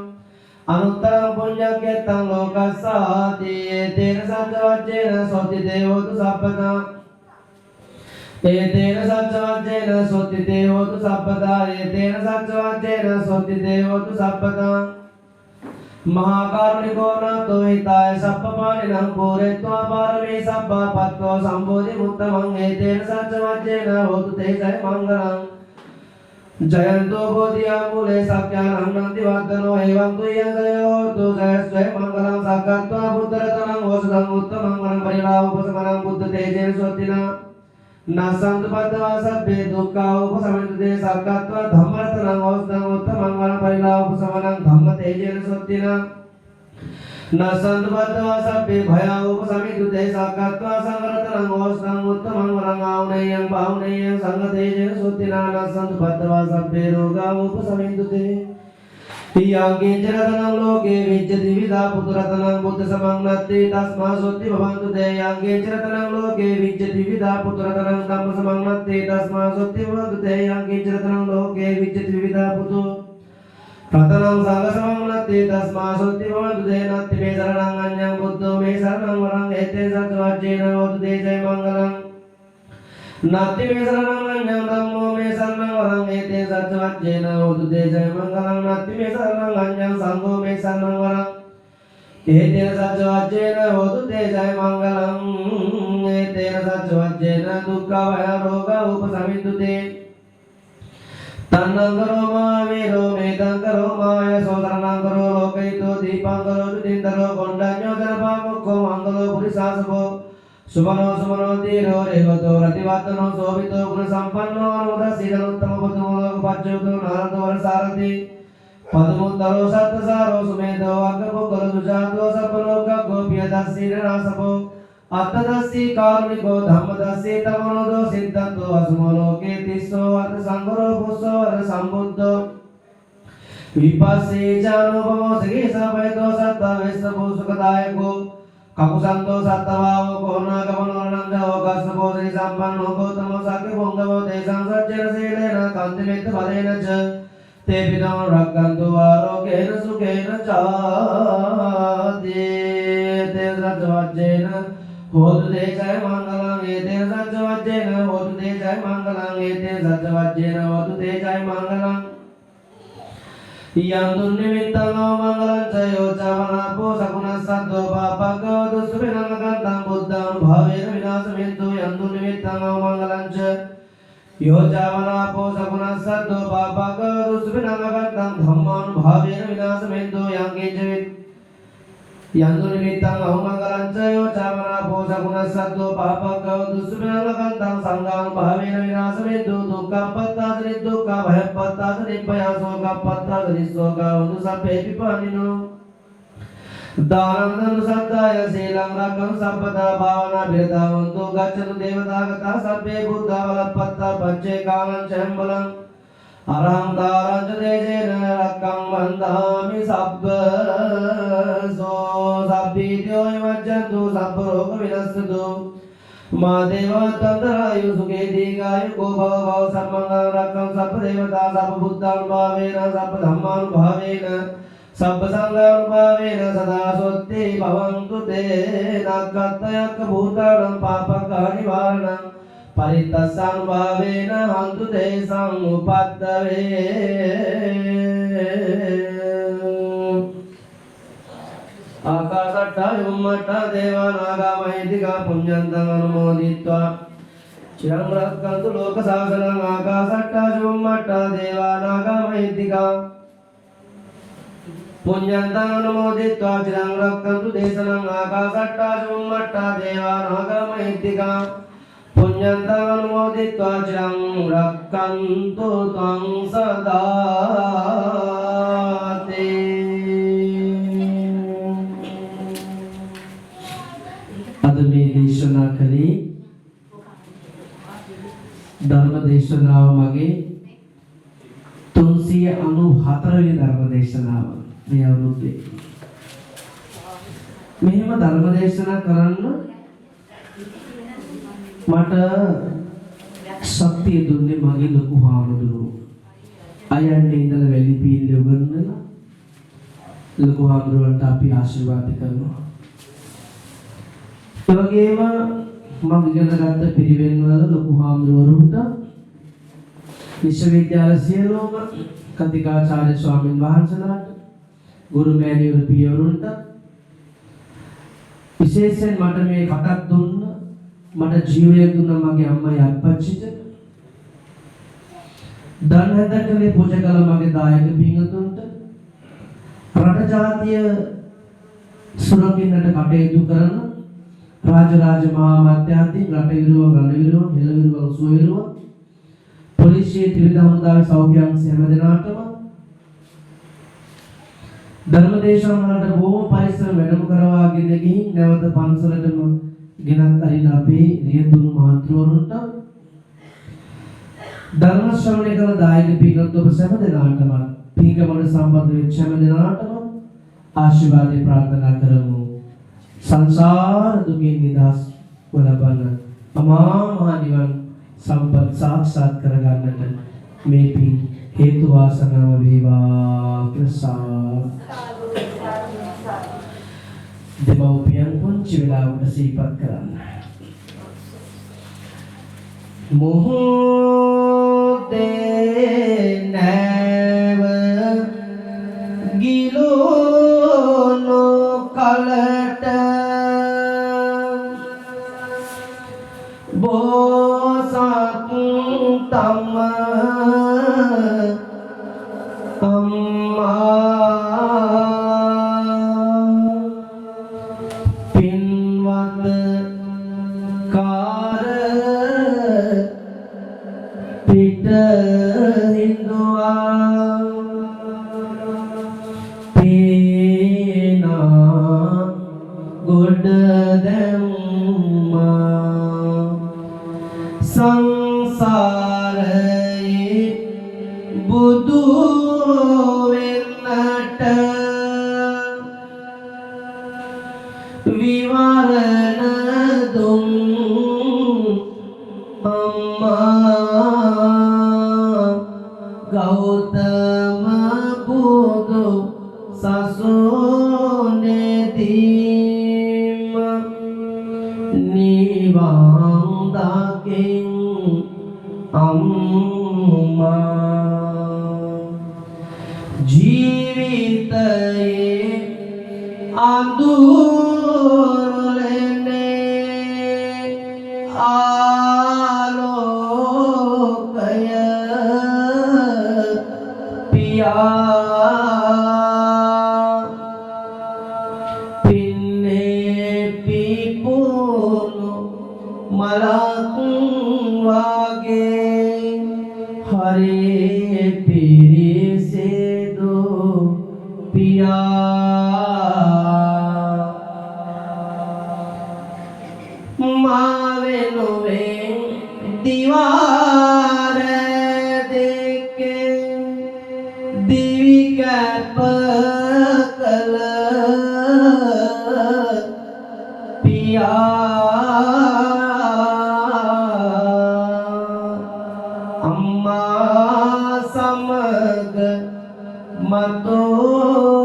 අනුත්තරං පුඤ්ඤක්ඛෙත්තං ලෝකස්සාති. තේන සත්‍යවච්චේන සෝති දේවෝතු සප්පදා. තේන සත්‍යවච්චේන සෝති දේවෝතු සප්පදා. තේන සත්‍යවච්චේන සෝති දේවෝතු සප්පදා. महाकारुणिको नाथो हिताय सप्पपाणिनं पूरयित्वा पारमे सप्पपत्तो सम्बोधिमुत्तमं एतेन सच्चवच्चेन होतु ते जय मङ्गलम् जयन्तो बोधियामूले सख्यानं नन्दिवर्धनो एवं तुयं जयोतु जय स्वयं मङ्गलं सखत्वा पुत्रतनं वसुदं उत्तमं वनं परिलाभोपशमनं बुद्ध तेजेन स्वस्तिना न सन्तु पद्वा सभ्ये दुःखा उपशमन्तु ते सखत्वा धम्मरतनं वसुदं उत्तमं वनं परिलाभोपशमनं धम्म तेजेन स्वस्तिना न सन्तु पद्वा सभ्ये भया उपशमितु ते सखत्वा संगरतनं वसुदं उत्तमं वनं आउनेयं पाउनेयं संग तेजेन स्वस्तिना न सन्तु पद्वा सभ्ये रोगा उपशमितु ते यांकिंचरतनं लोके विद्यति विदा पुत्ररतनं बुद्धसमं नत्ति तस्मा स्वस्ति भवन्तु ते यांकिंचरतनं लोके विद्यति विदा पुत्ररतनं धम्मसमं नत्ति तस्मा स्वस्ति भवन्तु ते यांकिंचरतनं लोके विद्यति विदा पुत्र रतनं संगसमं नत्ति तस्मा स्वस्ति भवन्तु ते नत्ति मे शरणं अन्यं बुद्धो मे शरणं वरं एते सत्वाच्चेन होतु ते जय मङ्गलम् नत्ति मे शरणं अन्यं धम्मो मे शरणं वरं एते सत्वाच्चेन होतु ते जय मङ्गलम् नत्ति मे शरणं अन्यं संघो मे शरणं वरं एतेन सत्वाच्चेन होतु ते जय मङ्गलम् एतेन सत्वाच्चेन दुःखभयरोग उपशमितु ते तन्नं करो महावीरो मेदं करो माय सोदरनं करो लोकयितो दीपं करो दुदिन्दरो कोण्डन्यो जनपामुखो मङ्गलो पुरिशासको सुमनो सुमनो धीरो रेवतो रतिवातनो शोभितो गुणसम्पन्नो अनुदशीलनुत्तमो बुद्धमोलोकपच्युतो नारदो वरसारथि पदमुत्तरो सत्तसारो सुमेधो अग्गपुकरो सुजातो सर्वलोकगोप्यदशीलनाशपो अत्तदशी कारुणिको धम्मदशी तमोनोदो सिद्धन्तो असुमलोके तिस्सो अर्थसङ्गरो पुस्सो अर्थसम्बुद्धो विपस्सी चानुभवो श्रीसभयतो सत्तवेस्तभो सुखदायको ककुसंतो सत्तभावो कोणागमनोरणं जवो कस्तभो श्रीसम्पन्नो गौतमो साक्यपुङ्गवो तेषां सज्जनशीलेन कान्तिमित्तपदेन च ते पितरं रक्षन्तु आरोग्येन सुखेन च ते सत्वज्जेन होतु ते जय मङ्गलम् एतेन सत्वज्जेन होतु ते जय मङ्गलम् एतेन सत्वज्जेन होतु ते जय मङ्गलम् यन्दुर्निमित्तं मङ्गलं च यो च वनापो सगुणः सद्दो पापको दुष्विनमगन्तं बुद्धानुभवेन विनाशमेन्तु यन्दुर्निमित्तं मङ्गलं च यो च वनापो सगुणः सद्दो पापको दुष्विनमगन्तं धम्मानुभवेन विनाशमेन्तु यन्दुर्निमित्तं मङ्गलं च यो च वनापो सगुणः सद्दो पापको दुष्विनमगन्तं संगानुभवेन विनाशमेन्तु दुःखपत्तात् निर्दुःख भयपत्तात् निर्भयः शोकपत्तात् निःशोकः होतु सभ्ये विपानिनो दानं दनु सत्ताय शीलं रक्षं सम्पदा भावना विरतावन्तु गच्छन्तु देवतागता सभ्ये बुद्धा बलपत्ता पच्चे कालं चम्बलम् अरहं तारं च तेजेन रक्षं बन्धामि सब्बसो सभ्येत्यो विमज्जन्तु सब्बरोगविनश्यतु मा देवतन्तरायु सुखे दीर्घायु को भव भव सर्वमङ्गलं रक्षं सर्वदेवता सर्वबुद्धानुभावेन सर्वधर्मानुभावेन सर्वसङ्गानुभावेन सदा स्वस्ति भवन्तु ते नक्कतयक्कभूतानां पापकनिवारणं परितस्सानुभावेन हन्तु ते समुपद्रवे आकाशट्टायुम्मट्टा देवानागामहेतिका पुण्यन्तं अनुमोदित्वा चिरं रक्षन्तु लोकशासनम् आकाशट्टायुम्मट्टा देवानागामहेतिका पुण्यन्तं अनुमोदित्वा चिरं रक्षन्तु देशनम् आकाशट्टायुम्मट्टा देवानागामहेतिका पुण्यन्तं अनुमोदित्वा चिरं रक्षन्तु त्वं सदा ते අද මේ දේශනා කළේ ධර්ම දේශනාව මගේ 394 වෙනි ධර්ම දේශනාව මේ අවුරුද්දේ. මෙහෙම ධර්ම දේශනා කරන්න මට ශක්තිය දුන්නේ මගේ ලොකු හාමුදුරුවෝ. අයන්නේ ඉඳලා වැලිපිල්ල උගන්වලා ලොකු හාමුදුරුවන්ට අපි ආශිර්වාද කරනවා. ඒ වගේම මම ඉගෙන ගත්ත පිරිවෙන්වල ලොකු හාමුදුරුවරුන්ට විශ්වවිද්‍යාල සියලුම කතිකාචාර්ය ස්වාමීන් වහන්සේලාට ගුරු මෑණියෝ පියවරුන්ට විශේෂයෙන් මට මේ කටක් දුන්න මට ජීවය දුන්න මගේ අම්මයි අප්පච්චිට දන් හැදකලේ පූජා කළ මගේ දායක පින්වතුන්ට රට ජාතිය සුරකින්නට කටයුතු කරන රාජරාජ මහා මැතිවරණ රට විරුව රණ විරුව හෙළ විරුව උසුව විරුව පොලිසිය ත්‍රිවිධ හමුදාවේ සෞඛ්‍ය අංශය හැම දිනාටම ධර්මදේශන වලට බොහොම පරිස්සම වැඩම කරවාගෙන ගිහින් නැවත පන්සලටම ගෙනත් අරින අපේ රියදුණු මහත්වරුන්ට ධර්ම ශ්‍රවණය කළ දායක පින්වත් ඔබ සෑම දිනාටම පින්කමට සම්බන්ධ වෙච්ච හැම දිනාටම ආශිර්වාද ප්‍රාර්ථනා කරමු. සංසාර දුකින් නිදහස් ලබන අමා මහ නිවන් සම්පත් සාක්ෂාත් කරගන්නට මේ පින් හේතු වාසනාව වේවා කියලා දෙමව්පියන් පුංචි වෙලාවට සිහිපත් කරන්න. මොහොතේ නැව ගිලෝනෝ කලට බෝසත් තම පින්වත කාර පිට හිඳුවා පේනා ගොඩ දැම්මා සංසාරයේ බුදු වෙන්නට විවරණ දුන් අම්මා ගෞතම බුදු සසුනේදීම නිවන් දකින් අම්මා ජීවිතයේ අඳුරලනේ ආලෝකය පියා පින්නේ පිපුණු මලක් වාගේ හරේ පිරිසෙදු පියා මාවෙනුවෙන් දිවාර දෙකේ දිවි කැප කළ පියා අම්මා සමග මතෝ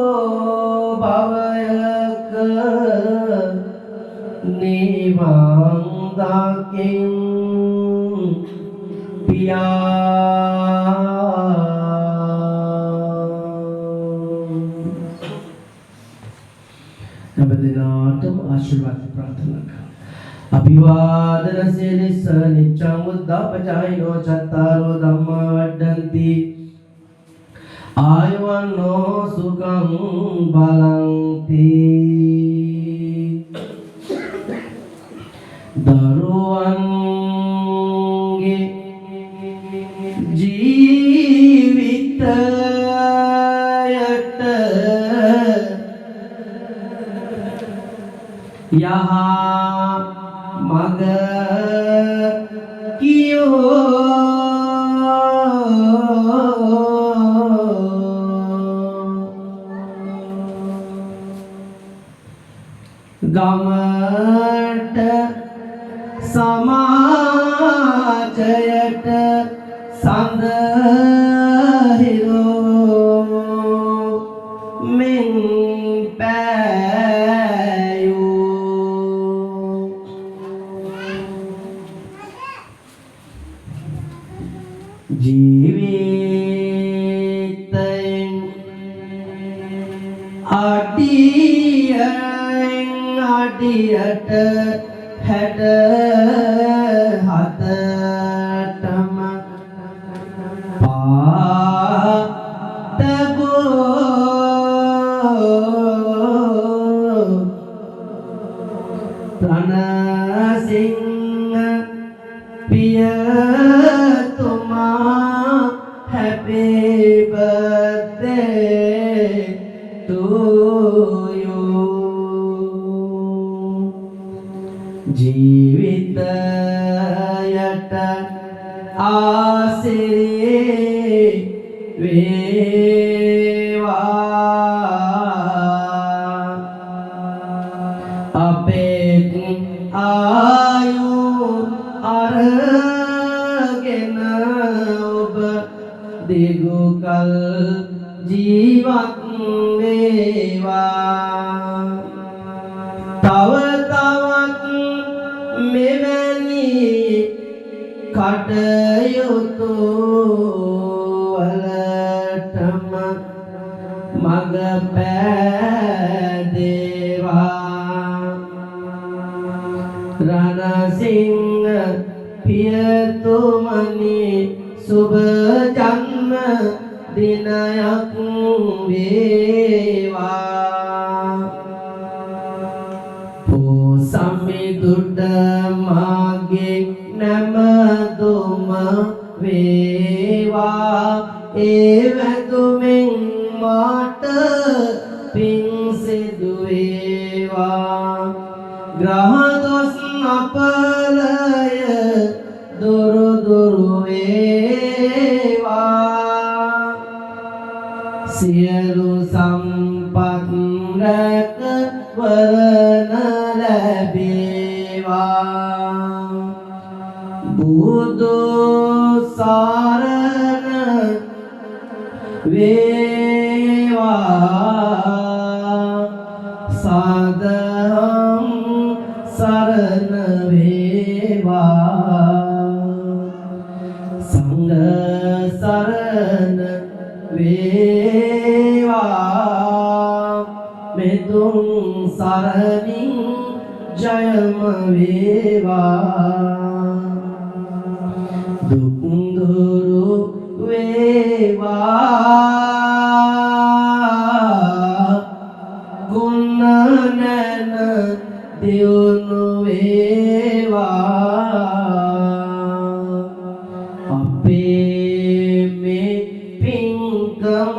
භවයක නිවන් දකින් පියා හැමදිනාටම ආශිර්වාද ප්‍රාර්ථනා කරනවා. අභිවාදන සිරිස නිච්ඡං උද්ධපචායිනෝ චත්තාරෝ ධම්මා වඩ්ඩಂತಿ ආයුවන්නෝ සුඛං බලංති දරුවන්ගේ ජීවිතයට යහ මග ගමට සමාජයට සඳහිරෝ මෙන් පෑයූ ජීවිතයෙන් අඩියට හැඩ හතටම පාතබෝ Ranasinghe පියතුමා happy birthday to you ජීවිතයට ආසිරේ වේවා අපේ ආයු අරගෙන ඔබ දිගුකල් ජීවත් වේවා තව තවත් මෙවැනි කටයුතු වලටම මඟ පෑදේවා රණසිංහ පියතුමනි සුබ ජන්ම දිනයක් වේවා පොසමිදුඩ මාගේ නැමදුම වේවා ඒ වැදුමින් මාට පින් සිදු වේවා ග්‍රහ දොස් අපලය දුරු දුරු වේවා සියලු සම්පත් රැක වරණ ලැබේවා බුදු සරණ වේවා සදහම් සරණ වේවා සංඝ සරණ වේවා මෙතුන් සරණින් ජයම වේවා දුක් දුරු වේවා ගුණ නැන දියුණු වේවා අපේ මේ පින්කම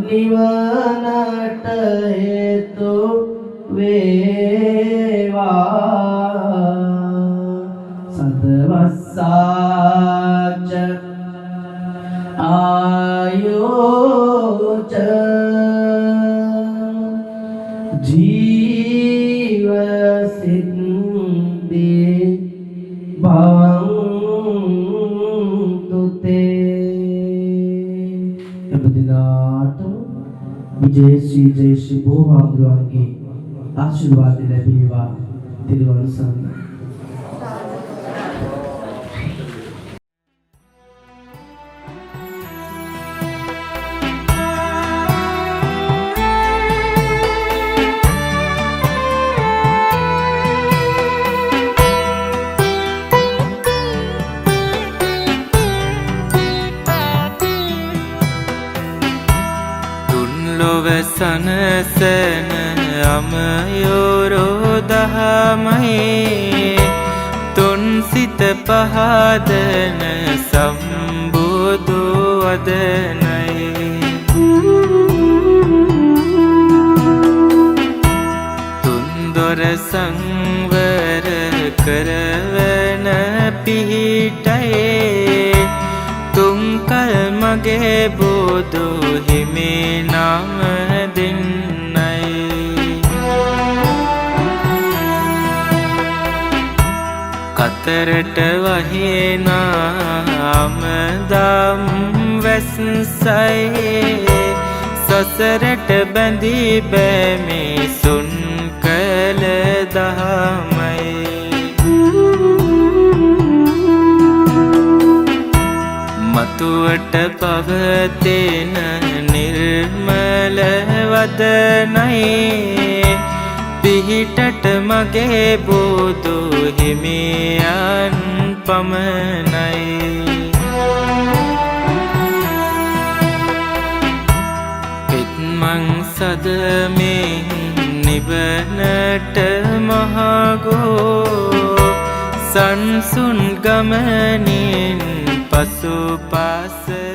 නිවනට හේතු වේවා සතවස්සාච ආයෝච ජීව සිද්දී භවන්තුතේ එබදිනාට විජේශ්‍රී ජයශ්‍රී බෝවාමුදුරන්ගේ ආශිර්වාද ලැබේවා තිරුවන් සරණයි සනසන අමයෝරෝ දහමයි තුන් සිත පහදන සම්බුදු වදනයි තුන්දොර සංවර කරවන පිහිටයේ තුන්කල් මගේ බුදු හිමි නම දෙන්නයි කතරට වහිනාම දම් වැස්සයි සසරට බැඳී බැමි සුන් කළ දහමයි මතුවට පවතින නිර නිර්මල වදනයි පිහිටට මගේ බුදු හිමියන් පමණයි පිත්මං සදමින් නිවනට මහගෝ සංසුන් ගමනින් පසු පාස